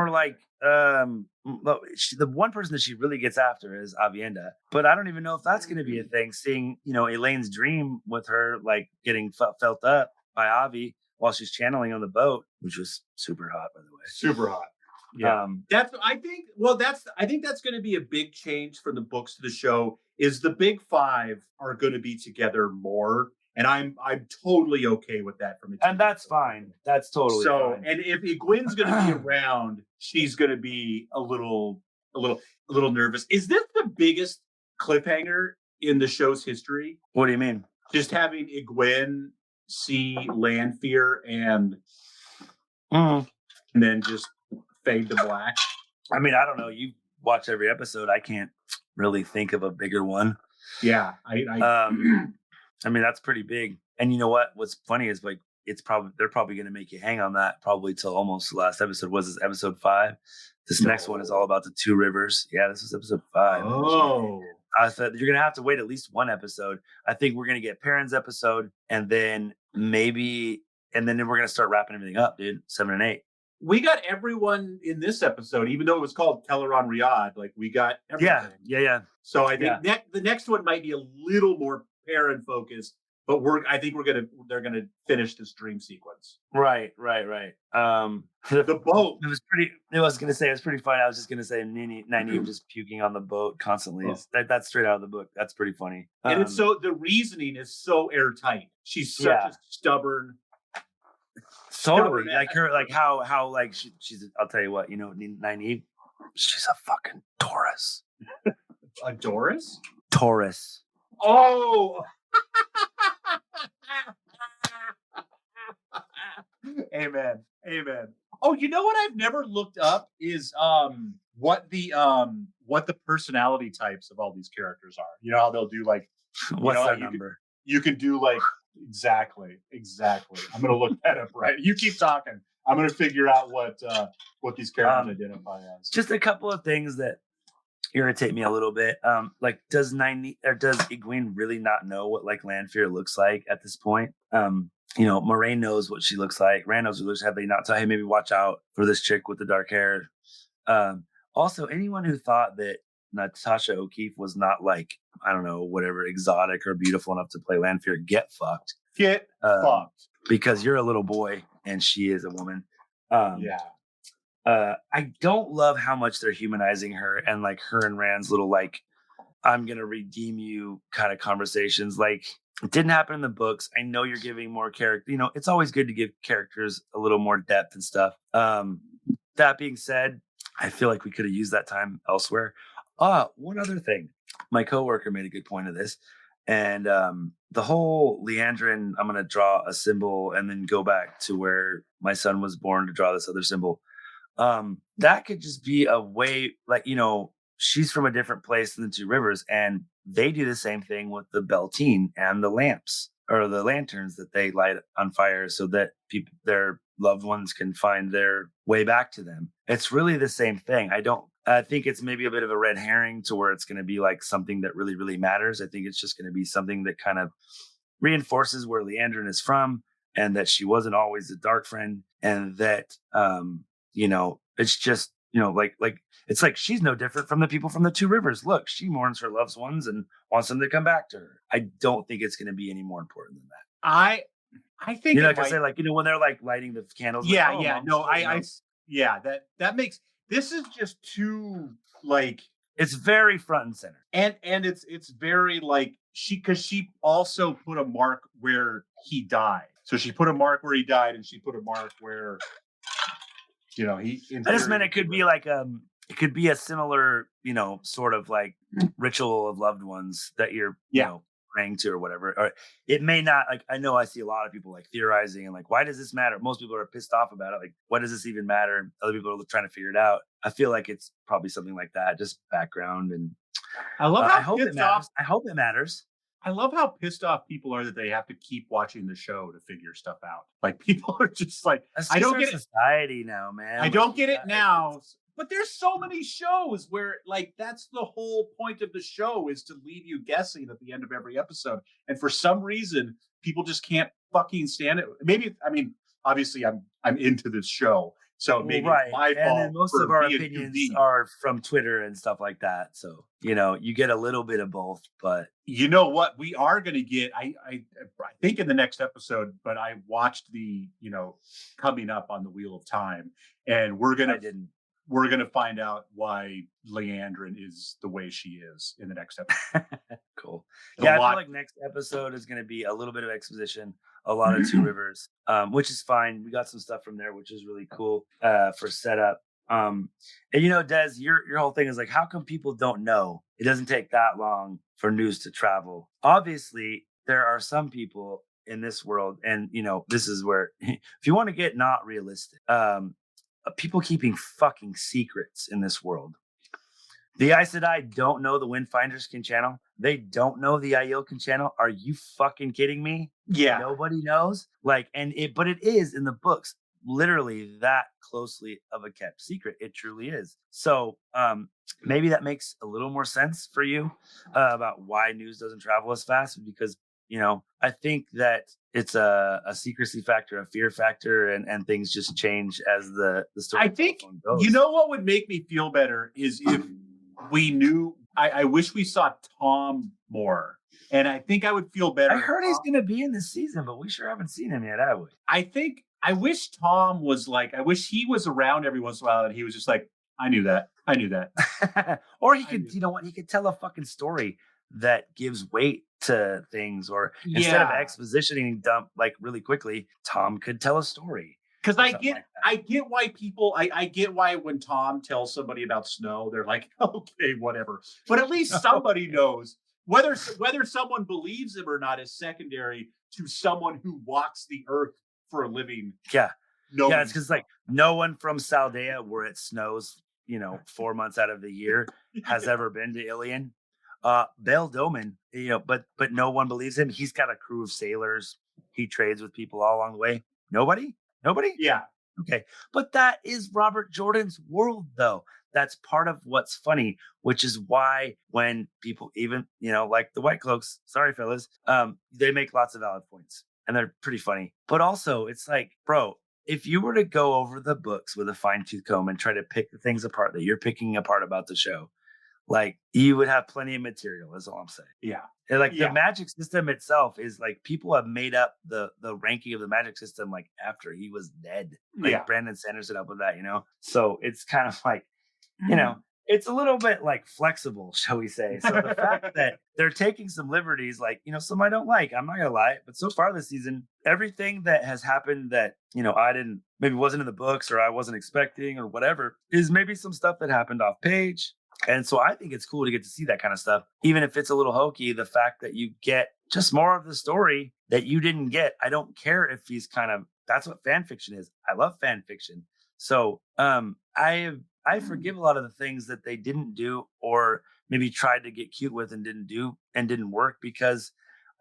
like the one person that she really gets after is Aviendha, but I don't even know if that's going to be a thing. Seeing Elaine's dream with her like getting felt up by Avi while she's channeling on the boat, which was super hot, by the way. Super hot. Yeah, I think that's going to be a big change from the books to the show. Is the big five are going to be together more, and I'm totally okay with that from a and that's fine. That's totally fine. And if Egwene's going to be around, she's going to be a little nervous. Is this the biggest cliffhanger in the show's history? What do you mean? Just having Egwene see Lanfear and then just fade to black. I mean, I don't know. You watch every episode. I can't really think of a bigger one. Yeah, I mean, that's pretty big. And you know what? What's funny is like they're probably going to make you hang on that probably till almost the last episode. Was this episode 5? This next one is all about the 2 rivers. Yeah, this is episode 5. Oh. I said you're gonna have to wait at least one episode. I think we're gonna get Perrin's episode, and then we're gonna start wrapping everything up, dude. 7 and 8. We got everyone in this episode, even though it was called Tel'aran'rhiod. Like we got everything. Yeah. So I think the next one might be a little more Perrin focused, but they're gonna finish this dream sequence. Right. The boat. It was pretty. I was gonna say it was pretty fun. I was just gonna say Nynaeve just puking on the boat constantly. Oh. That's straight out of the book. That's pretty funny. And it's the reasoning is so airtight. She's such a stubborn. Totally, like her, like how like she's. I'll tell you what, Nynaeve, she's a fucking Taurus. A Doris? Taurus. Oh. Amen. Oh, you know what I've never looked up is what the personality types of all these characters are. You know how they'll do like what's that number? You can do like exactly. I'm gonna look that up right. You keep talking. I'm gonna figure out what these characters identify as. Just a couple of things that irritate me a little bit. Like does Egwene really not know what like Lanfear looks like at this point? Moraine knows what she looks like. Rand knows what she looks like. Have they not tell, hey, maybe watch out for this chick with the dark hair? Also, anyone who thought that Natasha O'Keefe was not like, I don't know, whatever, exotic or beautiful enough to play Lanfear, get fucked. Get fucked. Because you're a little boy and she is a woman. Yeah. I don't love how much they're humanizing her and like her and Rand's little like, I'm going to redeem you kind of conversations. Like, it didn't happen in the books. I know you're giving more character. It's always good to give characters a little more depth and stuff. That being said, I feel like we could have used that time elsewhere. One other thing. My coworker made a good point of this. And the whole Leandrin, I'm going to draw a symbol and then go back to where my son was born to draw this other symbol. That could just be a way, like, she's from a different place than the 2 rivers, and they do the same thing with the Beltane and the lamps or the lanterns that they light on fire so that their loved ones can find their way back to them. It's really the same thing. I think it's maybe a bit of a red herring to where it's going to be like something that really, really matters. I think it's just going to be something that kind of reinforces where Leandrin is from, and that she wasn't always a dark friend, and that it's just like it's like she's no different from the people from the Two Rivers. Look, she mourns her loved ones and wants them to come back to her. I don't think it's going to be any more important than that. I think like I say, like when they're like lighting the candles. Yeah, like, oh, yeah, Mom, no, that makes this is just too like it's very front and center, and it's very like because she also put a mark where he died. So she put a mark where he died, and she put a mark where he. I just meant it could be like it could be a similar sort of like ritual of loved ones that you're praying to or whatever. Or it may not, like, I know I see a lot of people like theorizing and like, why does this matter? Most people are pissed off about it. Like, what does this even matter? Other people are trying to figure it out. I feel like it's probably something like that, just background. And I love how I hope it matters. I hope it matters. I love how pissed off people are that they have to keep watching the show to figure stuff out. Like, people are just like, I don't get society now, man. I don't get it now. But there's so many shows where, like, that's the whole point of the show, is to leave you guessing at the end of every episode. And for some reason, people just can't fucking stand it. Maybe, I mean, obviously I'm into this show. So maybe it's my fault. And most of our opinions are from Twitter and stuff like that. So, you get a little bit of both, but you know what we are going to get, I think in the next episode, but I watched the, coming up on the Wheel of Time, and we're going to find out why Leandrin is the way she is in the next episode. Cool. Yeah, I feel like next episode is going to be a little bit of exposition, a lot of Two Rivers, which is fine. We got some stuff from there, which is really cool for setup. And Des, your whole thing is like, how come people don't know? It doesn't take that long for news to travel. Obviously, there are some people in this world, and this is where, if you want to get not realistic, people keeping fucking secrets in this world. The Aes Sedai don't know the Windfinders can channel. They don't know the Aiel can channel. Are you fucking kidding me? Yeah. Nobody knows. But it is in the books literally that closely of a kept secret. It truly is. So maybe that makes a little more sense for you about why news doesn't travel as fast, because I think that it's a secrecy factor, a fear factor, and things just change as the story. I think goes. What would make me feel better is if we knew. I wish we saw Tom more, and I think I would feel better. I heard he's going to be in this season, but we sure haven't seen him yet, have we? I wish Tom was like. I wish he was around every once in a while, and he was just like, I knew that. Or he could, he could tell a fucking story that gives weight to things, or instead of expositioning dump like really quickly, Tom could tell a story. Because I get why people, I get why when Tom tells somebody about snow, they're like, okay, whatever. But at least somebody knows. Whether someone believes him or not is secondary to someone who walks the earth for a living. Yeah. It's because like no one from Saldea, where it snows, 4 months out of the year, has ever been to Ilion. Bail Doman, but no one believes him. He's got a crew of sailors. He trades with people all along the way. Nobody? Yeah. Okay. But that is Robert Jordan's world, though. That's part of what's funny, which is why when people even, like the White Cloaks, sorry, fellas, they make lots of valid points and they're pretty funny. But also it's like, bro, if you were to go over the books with a fine tooth comb and try to pick the things apart that you're picking apart about the show, like, you would have plenty of material, is all I'm saying. Yeah. And the magic system itself is like, people have made up the ranking of the magic system like after he was dead. Like Brandon Sanderson up with that, So it's kind of like, it's a little bit like flexible, shall we say. So the fact that they're taking some liberties, like, some I don't like, I'm not gonna lie, but so far this season, everything that has happened that, I didn't, maybe wasn't in the books or I wasn't expecting or whatever, is maybe some stuff that happened off page. And so I think it's cool to get to see that kind of stuff, even if it's a little hokey. The fact that you get just more of the story that you didn't get. I don't care if he's that's what fan fiction is. I love fan fiction. So I forgive a lot of the things that they didn't do, or maybe tried to get cute with and didn't do and didn't work, because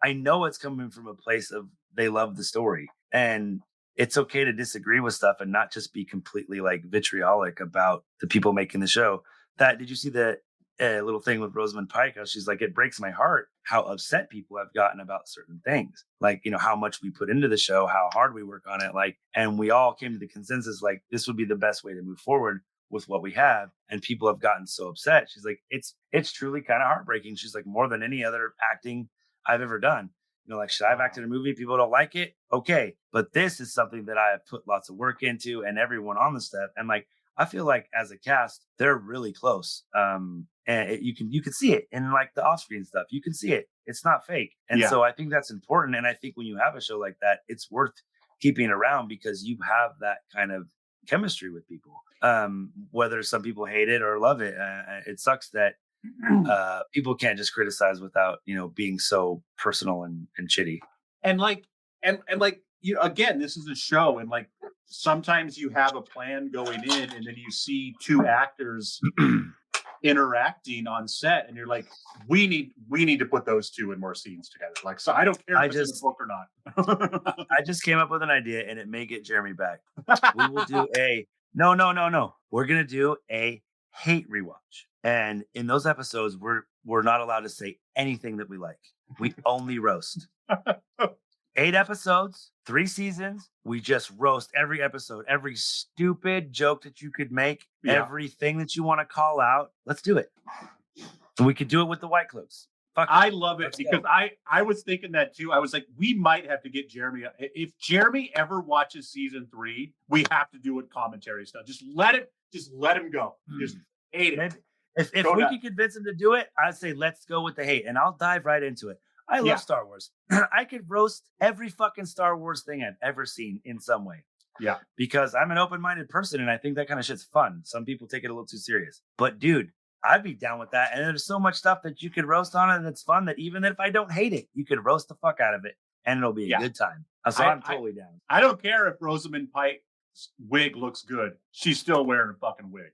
I know it's coming from a place of they love the story. And it's okay to disagree with stuff and not just be completely like vitriolic about the people making the show. Did you see the little thing with Rosamund Pike? She's like, it breaks my heart how upset people have gotten about certain things. Like, how much we put into the show, how hard we work on it. Like, and we all came to the consensus, like, this would be the best way to move forward with what we have. And people have gotten so upset. She's like, it's truly kind of heartbreaking. She's like, more than any other acting I've ever done. Like, should I have acted in a movie? People don't like it. Okay. But this is something that I have put lots of work into, and everyone on the set. And like, I feel like as a cast, they're really close. And you can see it in like the off-screen stuff. You can see it. It's not fake. And so I think that's important. And I think when you have a show like that, it's worth keeping around because you have that kind of chemistry with people. Whether some people hate it or love it, it sucks that people can't just criticize without being so personal and chitty. And like again, this is a show, and like sometimes you have a plan going in, and then you see two actors interacting on set, and you're like, we need to put those two in more scenes together. Like, so I don't care if it's in the book or not. I just came up with an idea, and it may get Jeremy back. We will do no. We're gonna do a hate rewatch, and in those episodes, we're not allowed to say anything that we like. We only roast. 8 episodes, 3 seasons. We just roast every episode, every stupid joke that you could make, everything that you want to call out. Let's do it. And we could do it with the White Cloaks. I love it because I was thinking that too. I was like, we might have to get Jeremy. If Jeremy ever watches season 3, we have to do it commentary stuff. Just let him go. Just hate it. If we could convince him to do it, I'd say let's go with the hate, and I'll dive right into it. I love Star Wars. I could roast every fucking Star Wars thing I've ever seen in some way. Yeah. Because I'm an open-minded person, and I think that kind of shit's fun. Some people take it a little too serious. But dude, I'd be down with that. And there's so much stuff that you could roast on it that's fun that even if I don't hate it, you could roast the fuck out of it, and it'll be a good time. So I'm totally down. I don't care if Rosamund Pike's wig looks good. She's still wearing a fucking wig.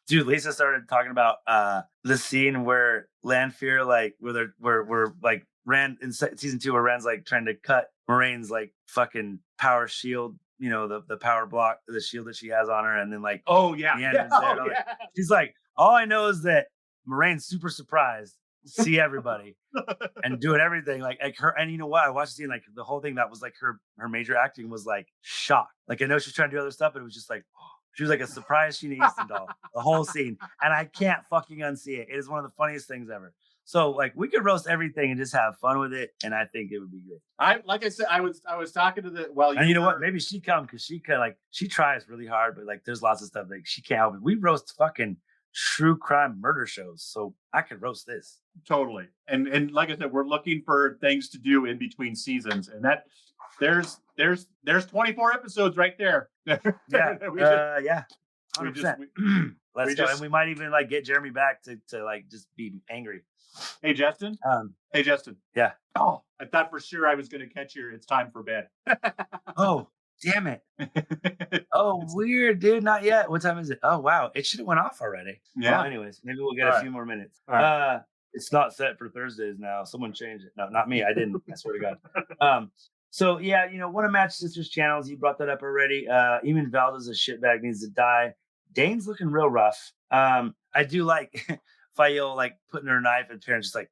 Dude, Lisa started talking about the scene where Lanfear, like, where like Rand in season 2, where Rand's like trying to cut Moraine's like fucking power shield, the power block, the shield that she has on her, and then like, she's like, all I know is that Moraine's super surprised to see everybody and doing everything like her. And you know what? I watched the scene, like the whole thing that was like her major acting was like shock. Like, I know she's trying to do other stuff, but it was just like, she was like a surprised Sheena Easton doll, the whole scene. And I can't fucking unsee it. It is one of the funniest things ever. So like, we could roast everything and just have fun with it, and I think it would be good. Like I said, I was talking to and you know what? Maybe she come because she could, like, she tries really hard, but like there's lots of stuff like she can't help it. We roast fucking true crime murder shows, so I could roast this totally. And like I said, we're looking for things to do in between seasons, and that there's 24 episodes right there. 100%. Let's go, and we might even like get Jeremy back to like just be angry. Hey Justin. Yeah. Oh, I thought for sure I was going to catch your "It's time for bed." Oh, damn it. Oh, weird, dude. Not yet. What time is it? Oh, wow. It should have went off already. Yeah. Well, anyways, maybe we'll get a few more minutes. Right. It's not set for Thursdays now. Someone changed it. No, not me. I didn't. I swear to God. So yeah, want to match sisters channels. You brought that up already. Eamon Valdez, a shitbag, needs to die. Dane's looking real rough. I do like Aiel like putting her knife and Terrence just like,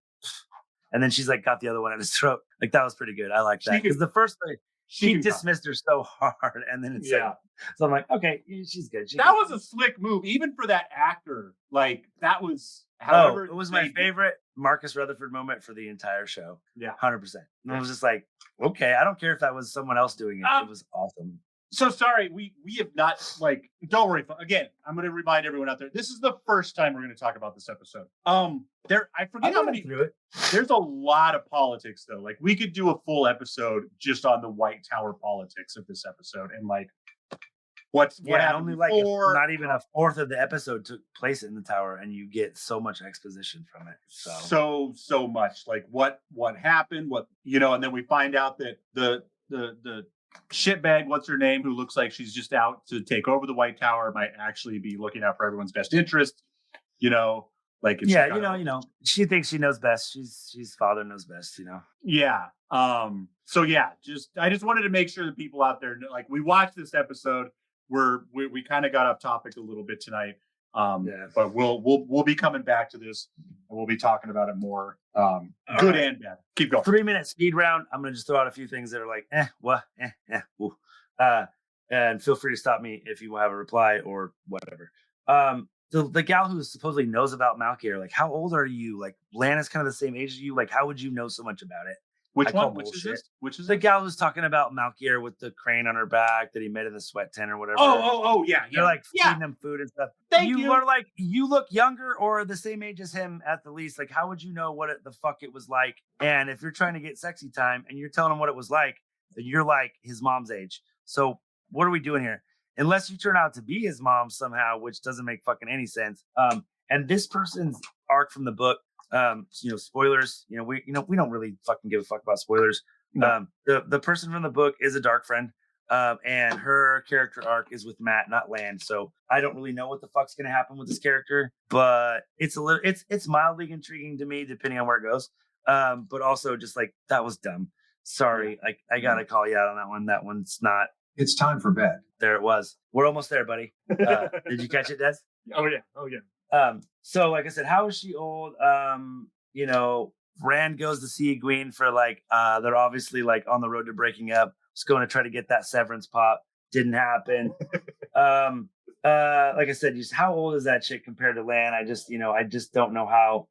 and then she's like got the other one at his throat. Like, that was pretty good. I like that because the first thing she dismissed her so hard, and then it's so I'm like, okay, she's good. That was a slick move, even for that actor. Like, that was. However, it was my favorite Marcus Rutherford moment for the entire show. Yeah, 100%. And I was just like, okay, I don't care if that was someone else doing it. It was awesome. So sorry, we have not, like, don't worry. Again, I'm going to remind everyone out there, this is the first time we're going to talk about this episode. I forget how many. There's a lot of politics though. Like, we could do a full episode just on the White Tower politics of this episode, and like, what happened only before. Like not even a fourth of the episode took place in the tower, and you get so much exposition from it. So much, like what happened, and then we find out that the shitbag, what's her name, who looks like she's just out to take over the White Tower, might actually be looking out for everyone's best interest. Like, it's she thinks she knows best. She's father knows best. Yeah. So yeah, I just wanted to make sure that people out there know, like, we watched this episode. We kind of got off topic a little bit tonight. But we'll be coming back to this, and we'll be talking about it more, good and bad. Keep going. 3-minute speed round. I'm gonna just throw out a few things that are like, ooh. And feel free to stop me if you have a reply or whatever. The gal who supposedly knows about Malkier, like, how old are you? Like, Lan is kind of the same age as you. Like, how would you know so much about it? Which one? Which is this? Which is the gal who's talking about Malkier with the crane on her back that he met in the sweat tent or whatever? Yeah. You're like feeding them food and stuff. Thank you. Are like, you look younger or the same age as him at the least. Like, how would you know what the fuck it was like? And if you're trying to get sexy time and you're telling him what it was like, then you're like his mom's age. So what are we doing here? Unless you turn out to be his mom somehow, which doesn't make fucking any sense. And this person's arc from the book, spoilers, we don't really fucking give a fuck about spoilers. No. The person from the book is a dark friend. And her character arc is with Matt, not Lan. So I don't really know what the fuck's going to happen with this character, but it's mildly intriguing to me, depending on where it goes. But also just like, that was dumb. Sorry. I got to call you out on that one. That one's not. It's time for bed. There it was. We're almost there, buddy. Did you catch it, Des? Oh yeah. So like I said, how is she old? Rand goes to see Egwene for they're obviously like on the road to breaking up. Was going to try to get that severance pop. Didn't happen. Like I said, just how old is that chick compared to Lan? I just don't know how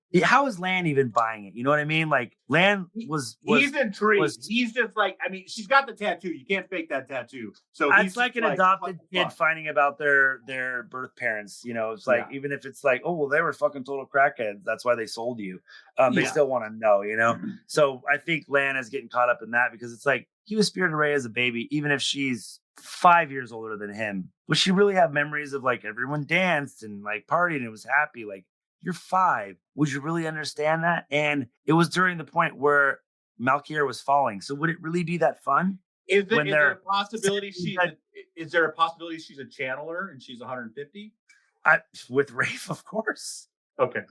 is Lan even buying it? You know what I mean? Like Lan was he's intrigued. He's just like, I mean, she's got the tattoo. You can't fake that tattoo. So it's like an adopted kid finding about their birth parents. It's like, even if it's like, oh well, they were fucking total crackheads. That's why they sold you. They still want to know. So I think Lan is getting caught up in that because it's like he was spirited away as a baby, even if she's 5 years older than him. Would she really have memories of like everyone danced and like partied and it was happy? Like, you're 5. Would you really understand that? And it was during the point where Malkier was falling. So would it really be that fun? Is there a possibility she's a channeler and she's 150? With Rafe, of course. Okay.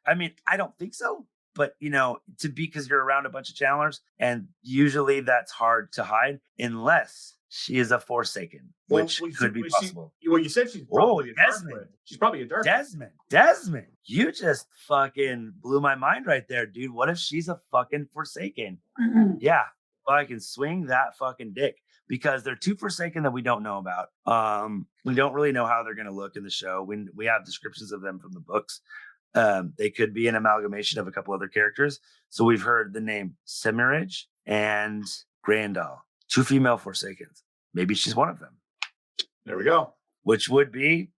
I mean, I don't think so. But, because you're around a bunch of channelers, and usually that's hard to hide unless she is a Forsaken, which could be possible. You said she's probably a Desmond. She's probably a dark. Desmond, you just fucking blew my mind right there, dude. What if she's a fucking Forsaken? Yeah, I can swing that fucking dick because they're 2 Forsaken that we don't know about. We don't really know how they're going to look in the show. We have descriptions of them from the books. They could be an amalgamation of a couple other characters. So we've heard the name Semirage and Grandal, 2 female Forsakens. Maybe she's one of them. There we go. Which would be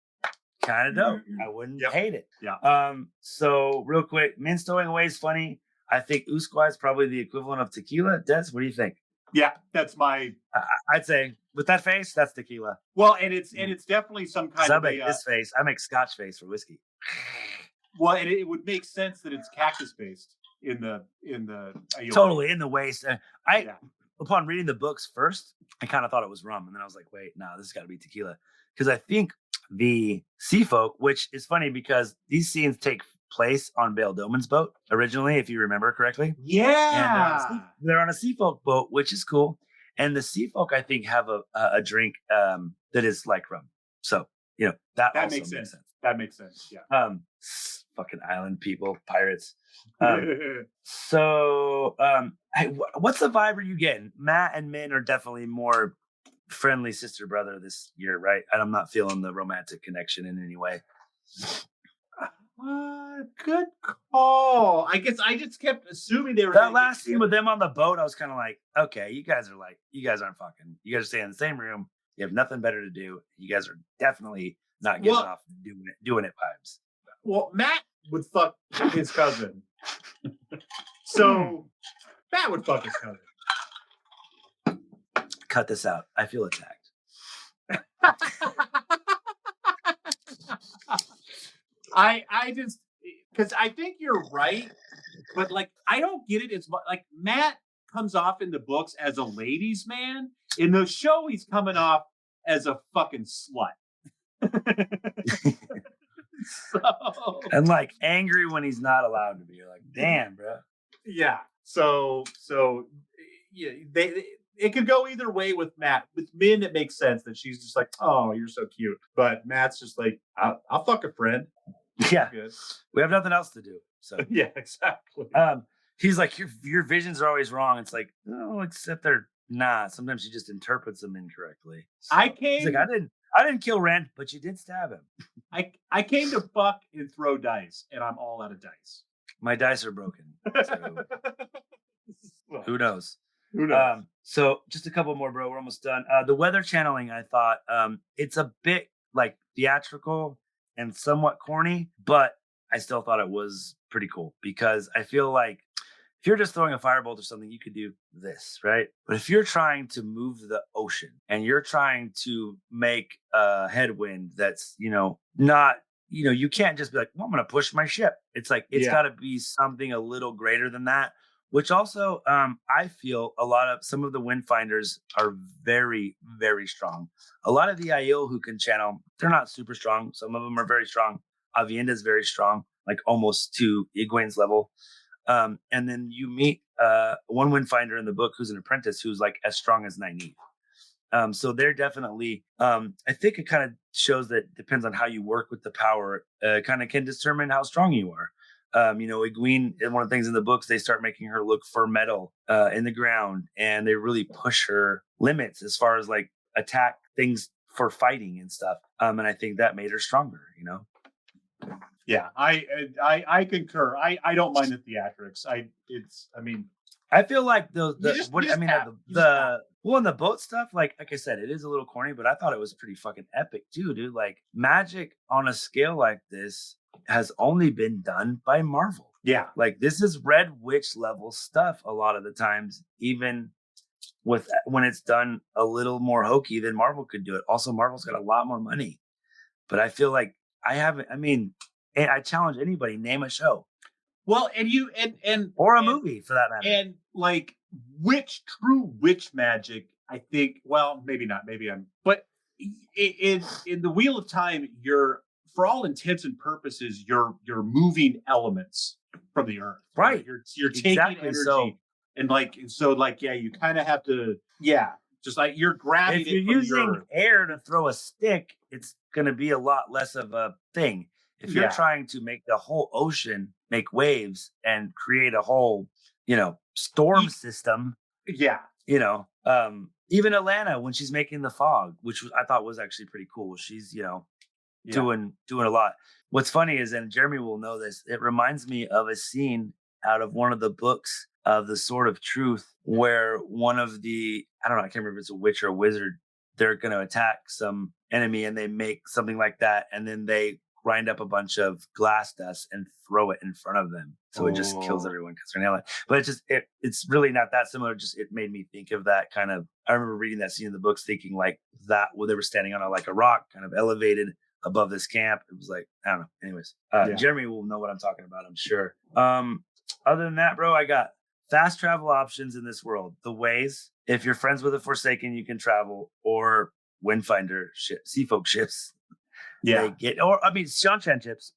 kind of dope. I wouldn't hate it. Yeah. So real quick, men stowing away is funny. I think Usqua is probably the equivalent of tequila. Des, what do you think? Yeah, that's my. I'd say with that face, that's tequila. Well, and it's definitely some kind of. I make this face. I make Scotch face for whiskey. Well, and it would make sense that it's cactus based in the Aiel. Totally in the waist. Upon reading the books first, I kind of thought it was rum, and then I was like, wait, no, this has got to be tequila, because I think the sea folk, which is funny because these scenes take place on Bail Doman's boat originally, if you remember correctly. Yeah, and, they're on a sea folk boat, which is cool. And the sea folk, I think, have a drink that is like rum. So that also makes sense. That makes sense. Yeah. Fucking island people, pirates. Hey, what's the vibe are you getting? Matt and Min are definitely more friendly sister brother this year, right? And I'm not feeling the romantic connection in any way. Good call. I guess I just kept assuming they were that last scene with them on the boat. I was kind of like, okay, you guys aren't fucking. You guys are staying in the same room. You have nothing better to do. You guys are definitely not getting off doing it vibes. Well, Matt would fuck his cousin. So Matt would fuck his cousin. Cut this out. I feel attacked. I just, because I think you're right, but like I don't get it as much. Like Matt comes off in the books as a ladies' man. In the show, he's coming off as a fucking slut. And like angry when he's not allowed to be. You're like, damn, bro. Yeah. So yeah, it could go either way with Matt. With Min, it makes sense that she's just like, oh, you're so cute. But Matt's just like, I'll fuck a friend. Yeah, we have nothing else to do. So yeah, exactly. He's like, your visions are always wrong. It's like, no, except they're not. Sometimes she just interprets them incorrectly. So, he's like, I didn't kill Rand, but you did stab him. I came to fuck and throw dice, and I'm all out of dice. My dice are broken. So who knows? Who knows? So just a couple more, bro. We're almost done. The weather channeling, I thought, it's a bit like theatrical and somewhat corny, but I still thought it was pretty cool because I feel like if you're just throwing a firebolt or something, you could do this, right? But if you're trying to move the ocean and you're trying to make a headwind that's, not, you can't just be like, well, I'm going to push my ship. It's like, it's got to be something a little greater than that, which also, I feel some of the windfinders are very, very strong. A lot of the Aiel who can channel, they're not super strong. Some of them are very strong. Avienda is very strong, like almost to Egwene's level. And then you meet one windfinder in the book who's an apprentice who's like as strong as Nynaeve. So they're definitely, I think it kind of shows that depends on how you work with the power, kind of can determine how strong you are. Egwene, one of the things in the books, they start making her look for metal in the ground, and they really push her limits as far as like attack things for fighting and stuff. And I think that made her stronger, Yeah, I concur. I don't mind the theatrics. I feel like the boat stuff, like I said, it is a little corny, but I thought it was pretty fucking epic too, dude. Like magic on a scale like this has only been done by Marvel. Yeah. Like this is Red Witch level stuff a lot of the times, even when it's done a little more hokey than Marvel could do it. Also, Marvel's got a lot more money, but I feel like I challenge anybody, name a show. Well, or a movie for that matter. And like true witch magic, I think, well, maybe not, but in the Wheel of Time, you're, for all intents and purposes, you're moving elements from the earth. Right. You're taking energy you kind of have to, just like you're grabbing if you're using air to throw a stick, it's going to be a lot less of a thing. If you're trying to make the whole ocean make waves and create a whole, storm system. Yeah. Even Alana, when she's making the fog, which I thought was actually pretty cool. She's, doing a lot. What's funny is, and Jeremy will know this, it reminds me of a scene out of one of the books of the Sword of Truth, where one of the, I don't know, I can't remember if it's a witch or a wizard, they're going to attack some enemy and they make something like that. And then they grind up a bunch of glass dust and throw it in front of them. So it just kills everyone because they're nailing it. But it's really not that similar. Just, it made me think of that kind of, I remember reading that scene in the books thinking like that, where they were standing on a rock kind of elevated above this camp. It was like, I don't know. Anyways, Jeremy will know what I'm talking about, I'm sure. Other than that, bro, I got fast travel options in this world. The ways, if you're friends with a Forsaken, you can travel, or Windfinder Seafolk ships. Yeah. Shanshan ships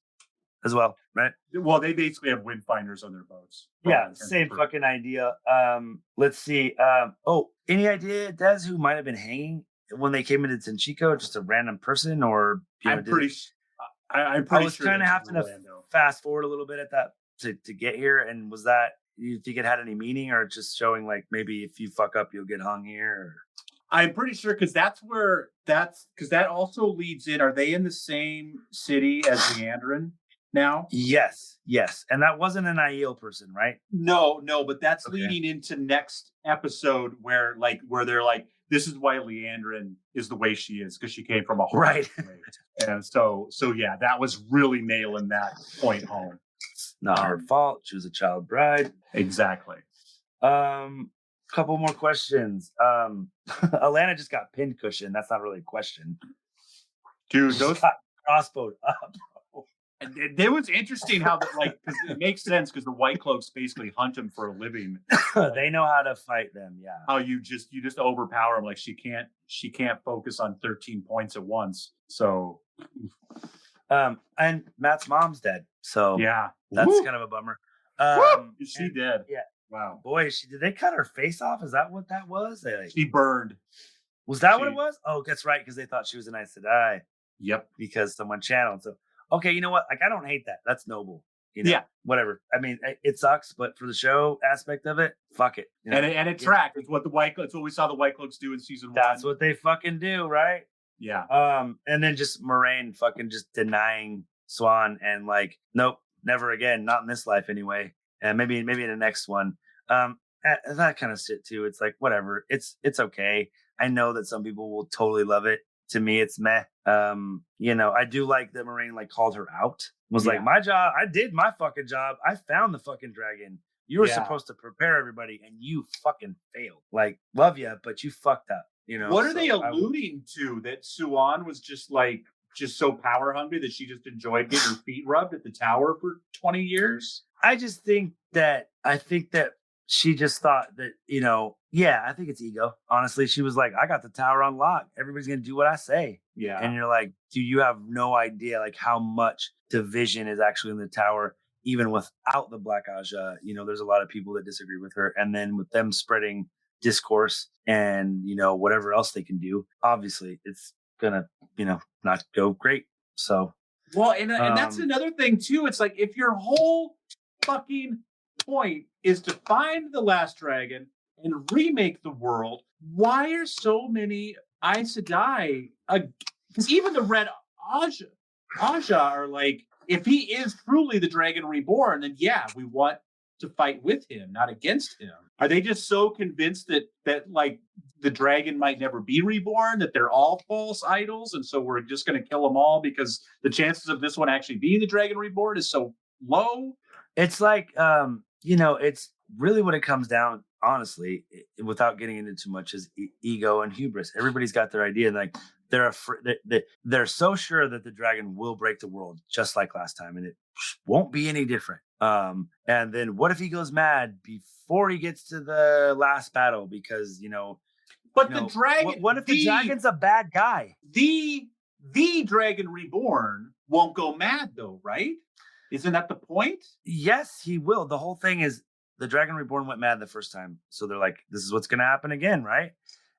as well, right? Well, they basically have Windfinders on their boats. Yeah, same fucking idea. Let's see. Any idea, Des, who might have been hanging when they came into Tenchico? Just a random person, or I'm pretty sure. I was kind of having to fast forward a little bit at that to get here. And was that, you think it had any meaning, or just showing like maybe if you fuck up, you'll get hung here? Or? I'm pretty sure because that also leads in. Are they in the same city as Leandrin now? Yes. And that wasn't an Aiel person, right? No, but that's leading into next episode where they're like, this is why Leandrin is the way she is, because she came from a whole right. And so yeah, that was really nailing that point home. Not her fault. She was a child bride. Exactly. Couple more questions. Alana just got pincushion. That's not really a question. Dude, those got crossbowed up. And it was interesting how because it makes sense because the White Cloaks basically hunt them for a living. They know how to fight them. Yeah. How you just overpower them. Like she can't focus on 13 points at once. So, and Matt's mom's dead. So yeah, that's kind of a bummer. She did. Yeah. Wow. Boy, did they cut her face off? Is that what that was? She burned. Was that what it was? Oh, that's right, because they thought she was an Aes Sedai. Yep. Because someone channeled. So, okay, you know what? Like, I don't hate that. That's noble. Yeah. Whatever. I mean, it sucks, but for the show aspect of it, fuck it. And it tracked. It's what it's what we saw the White Cloaks do in season 1. That's what they fucking do, right? Yeah. And then just Moraine fucking just denying Swan and like, nope, never again, not in this life anyway. And maybe in the next one. That kind of shit too. It's like, whatever. It's okay. I know that some people will totally love it. To me, it's meh. I do like that Moraine like called her out. Was like, my job. I did my fucking job. I found the fucking dragon. You were supposed to prepare everybody, and you fucking failed. Like, love you, but you fucked up. What are they alluding to? That Suan was just so power hungry that she just enjoyed getting her feet rubbed at the tower for 20 years? I think that she just thought that, I think it's ego. Honestly, she was like, I got the tower on lock. Everybody's going to do what I say. Yeah. And you're like, do you have no idea like how much division is actually in the tower, even without the Black Aja? There's a lot of people that disagree with her. And then with them spreading discourse and, whatever else they can do, obviously it's going to, not go great. So. Well, and that's another thing too. It's like, if your whole fucking point is to find the last dragon and remake the world, why are so many Aes Sedai? Because even the Red Aja are like, if he is truly the Dragon Reborn, then we want to fight with him, not against him. Are they just so convinced that like the dragon might never be reborn, that they're all false idols, and so we're just going to kill them all because the chances of this one actually being the Dragon Reborn is so low? It's like, it's really what it comes down, honestly, without getting into too much, is ego and hubris. Everybody's got their idea, and like they're so sure that the dragon will break the world just like last time, and it won't be any different. And then what if he goes mad before he gets to the last battle? Because but the dragon. What if the dragon's a bad guy? The Dragon Reborn won't go mad though, right? Isn't that the point? Yes, he will. The whole thing is the Dragon Reborn went mad the first time. So they're like, this is what's going to happen again, right?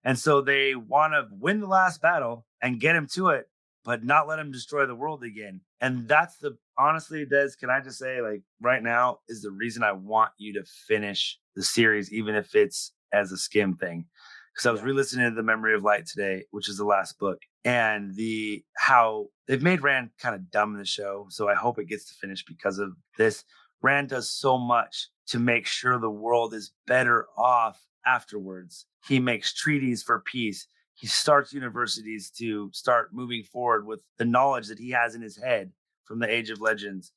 And so they want to win the last battle and get him to it, but not let him destroy the world again. And that's honestly, Des, can I just say, like, right now is the reason I want you to finish the series, even if it's as a skim thing. Because I was re-listening to The Memory of Light today, which is the last book, and how they've made Rand kind of dumb in the show. So I hope it gets to finish because of this. Rand does so much to make sure the world is better off afterwards. He makes treaties for peace. He starts universities to start moving forward with the knowledge that he has in his head from the Age of Legends.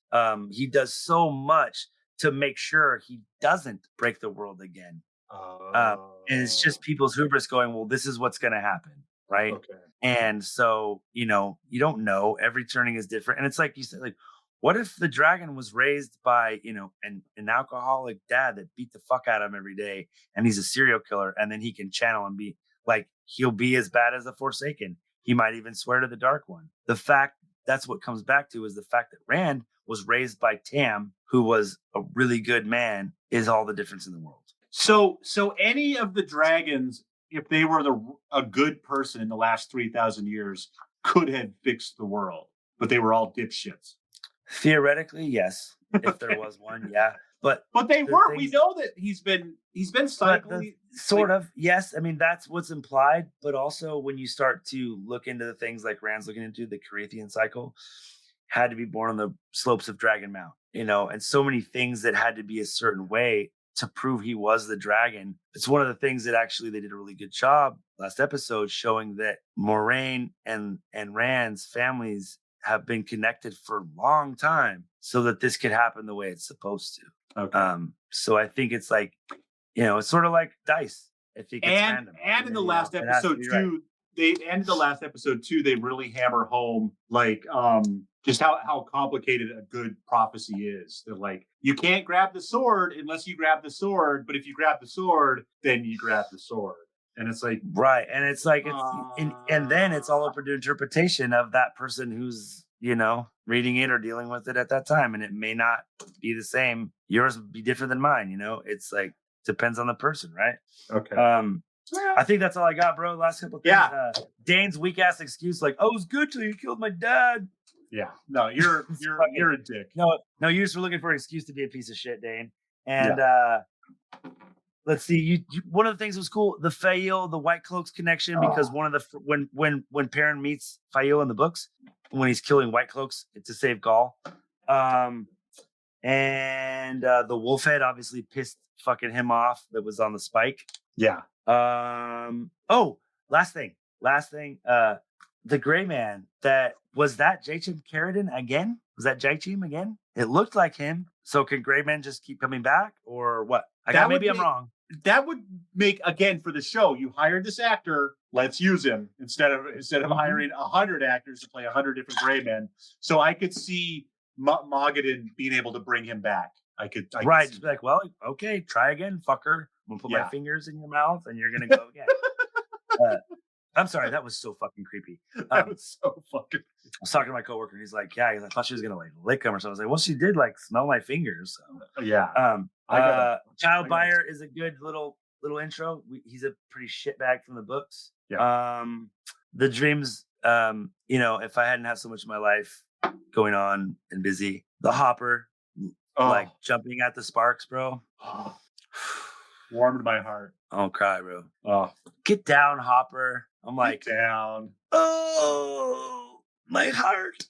He does so much to make sure he doesn't break the world again. And it's just people's hubris going, well, this is what's going to happen, right? Okay. And so, you don't know. Every turning is different. And it's like you said, like, what if the dragon was raised by, an alcoholic dad that beat the fuck out of him every day, and he's a serial killer, and then he can channel and be like, he'll be as bad as the Forsaken. He might even swear to the Dark One. That's what comes back to is the fact that Rand was raised by Tam, who was a really good man, is all the difference in the world. So any of the dragons, if they were a good person in the last 3,000 years, could have fixed the world, but they were all dipshits. Theoretically, yes. If there was one, yeah. But they weren't. We know that he's been cycling. Sort of, yes. I mean, that's what's implied. But also, when you start to look into the things like Rand's looking into, the Carithian cycle had to be born on the slopes of Dragon Mount, and so many things that had to be a certain way to prove he was the dragon. It's one of the things that actually they did a really good job last episode, showing that Moraine and Rand's families have been connected for a long time so that this could happen the way it's supposed to. Okay. So I think it's like, it's sort of like dice. I think it's random. And in the last episode too, they really hammer home like just how complicated a good prophecy is. They're like, you can't grab the sword unless you grab the sword, but if you grab the sword, then you grab the sword. And it's like, right. And it's like, and then it's all open to interpretation of that person who's, reading it or dealing with it at that time. And it may not be the same. Yours would be different than mine. It's like, depends on the person, right? Okay. I think that's all I got, bro. Last couple of things. Yeah. Dane's weak ass excuse, like, "Oh, it was good till you killed my dad." Yeah. No, you're a dick. No, you just were looking for an excuse to be a piece of shit, Dane. And let's see. You one of the things that was cool, the Fael, the White Cloaks connection, because one of the when Perrin meets Fael in the books, when he's killing White Cloaks to save Gaul, and the wolf head obviously pissed fucking him off. That was on the spike. Yeah. Last thing. The gray man that Jachim Carradine again? Was that Jachim again? It looked like him. So can gray men just keep coming back or what? Maybe I'm wrong. That would make, again, for the show, you hired this actor, let's use him instead of hiring 100 actors to play 100 different gray men. So I could see Mogadin being able to bring him back. I could just be like, well, okay, try again, fucker. I'm gonna put my fingers in your mouth and you're gonna go again. I'm sorry, that was so fucking creepy. That was so fucking. I was talking to my coworker. He's like, "Yeah," I thought she was gonna like lick him or something. I was like, "Well, she did like smell my fingers." So. Yeah. Child Buyer is a good little intro. He's a pretty shitbag from the books. Yeah. The dreams. If I hadn't had so much of my life going on and busy, the Hopper, like jumping at the sparks, bro. Warmed my heart. I'll cry, bro. Oh, get down, Hopper. I'm like, get down. Oh, my heart.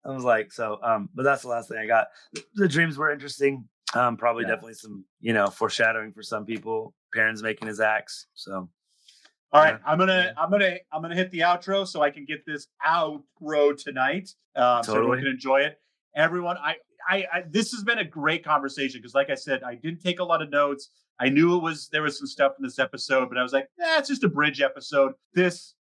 I was like, so, but that's the last thing I got. The dreams were interesting. Definitely some, foreshadowing for some people. Perrin's making his axe. So, all right, I'm gonna hit the outro so I can get this outro tonight. So everyone can enjoy it. Everyone, this has been a great conversation because, like I said, I didn't take a lot of notes. I knew there was some stuff in this episode, but I was like, it's just a bridge episode.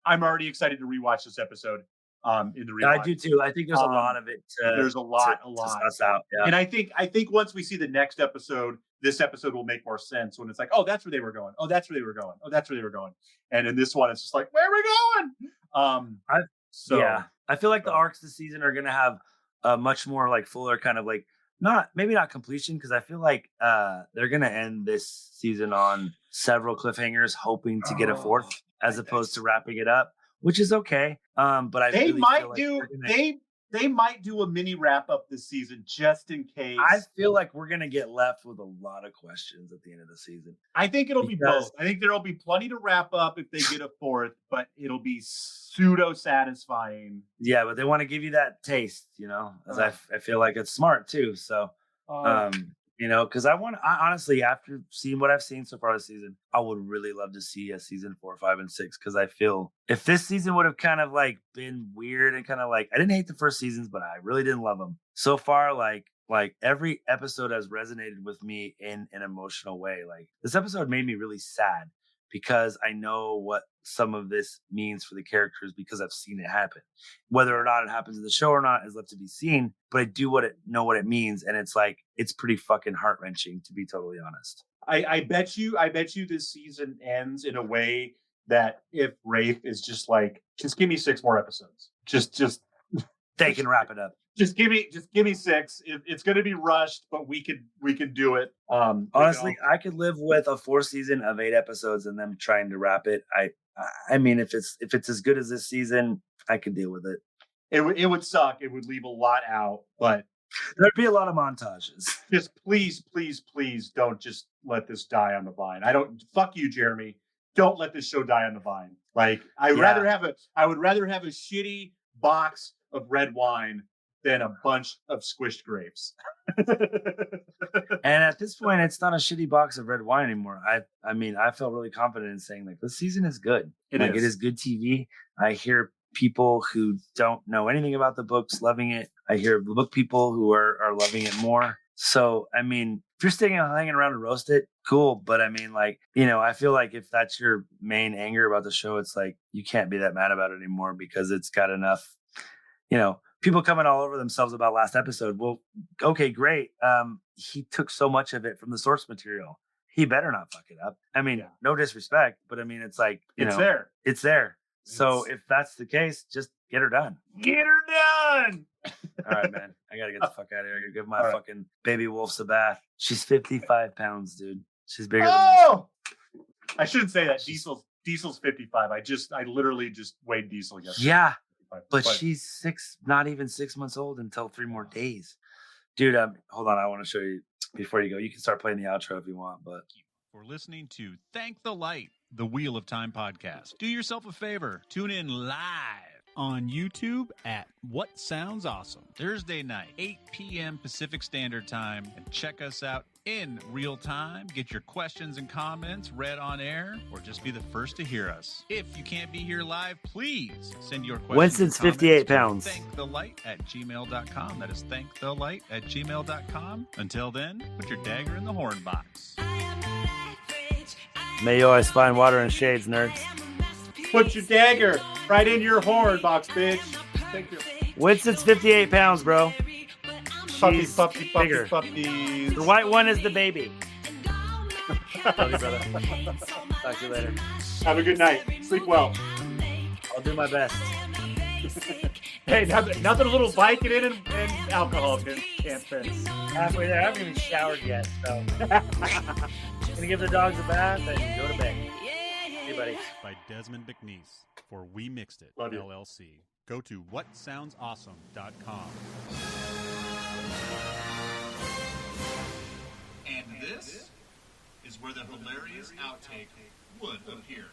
I'm already excited to rewatch this episode. In the rewatch. I do too. I think there's a lot of it. There's a lot to suss out. Yeah. And I think once we see the next episode, this episode will make more sense when it's like, oh, that's where they were going. Oh, that's where they were going. Oh, that's where they were going. And in this one, it's just like, where are we going? I feel like the arcs this season are going to have a much more like fuller kind of like maybe not completion, because I feel like they're going to end this season on several cliffhangers, hoping to get a fourth as opposed to wrapping it up, which is okay. But they might do a mini wrap up this season just in case. I feel like we're going to get left with a lot of questions at the end of the season. I think it'll be both. I think there'll be plenty to wrap up if they get a fourth, but it'll be pseudo satisfying. Yeah, but they want to give you that taste, as I feel like it's smart too. So, because I honestly, after seeing what I've seen so far this season, I would really love to see a season 4, 5, and 6. Because I feel if this season would have kind of like been weird and kind of like, I didn't hate the first seasons, but I really didn't love them. So far, like every episode has resonated with me in an emotional way. Like this episode made me really sad because I know what some of this means for the characters because I've seen it happen. Whether or not it happens in the show or not is left to be seen, but I do know what it means. And it's like, it's pretty fucking heart-wrenching, to be totally honest. I bet you this season ends in a way that if Rafe is just like, just give me 6 more episodes. Just they can wrap it up. Just give me 6. It's going to be rushed, but we can do it. Honestly, I could live with a 4th season of 8 episodes and them trying to wrap it. I mean, if it's as good as this season, I could deal with it. It would suck. It would leave a lot out, but there'd be a lot of montages. Just please don't just let this die on the vine. Fuck you, Jeremy. Don't let this show die on the vine. Like I would rather have a shitty box of red wine than a bunch of squished grapes. And at this point, it's not a shitty box of red wine anymore. I mean, I felt really confident in saying like this season is good. It is good TV. I hear people who don't know anything about the books loving it. I hear book people who are loving it more. So, I mean, if you're hanging around to roast it, cool. But I mean, like, I feel like if that's your main anger about the show, it's like you can't be that mad about it anymore because it's got enough, people coming all over themselves about last episode. Well, okay, great. He took so much of it from the source material. He better not fuck it up. I mean, no disrespect, but I mean, it's like, it's there. So if that's the case, just get her done. Get her done. All right, man. I got to get the fuck out of here. I got to give my fucking baby wolves a bath. She's 55 pounds, dude. She's bigger than I shouldn't say that. Diesel's 55. I literally just weighed Diesel yesterday. Yeah, but she's not even 6 months old until 3 more days. Dude, hold on. I want to show you before you go. You can start playing the outro if you want, but for listening to Thank the Light, the Wheel of Time podcast. Do yourself a favor. Tune in live on YouTube at What Sounds Awesome. Thursday night, 8 p.m. Pacific Standard Time. And check us out in real time. Get your questions and comments read on air, or just be the first to hear us. If you can't be here live, please send your questions. Winston's 58 pounds. Thankthelight@gmail.com. That is thankthelight@gmail.com. Until then, put your dagger in the horn box. May you always find water and shades, nerds. Put your dagger right in your horn box, bitch. Thank you. Winston's 58 pounds, bro. Puppies. The white one is the baby. Love you, brother. Talk to you later. Have a good night. Sleep well. I'll do my best. Hey, nothing a little Vicodin and alcohol can't fix. Halfway there. I haven't even showered yet, so. Gonna give the dogs a bath and go to bed. Hey, buddy. By Desmond McNeese for We Mixed It, Love you. LLC. Go to whatsoundsawesome.com. And this is where the hilarious outtake would appear.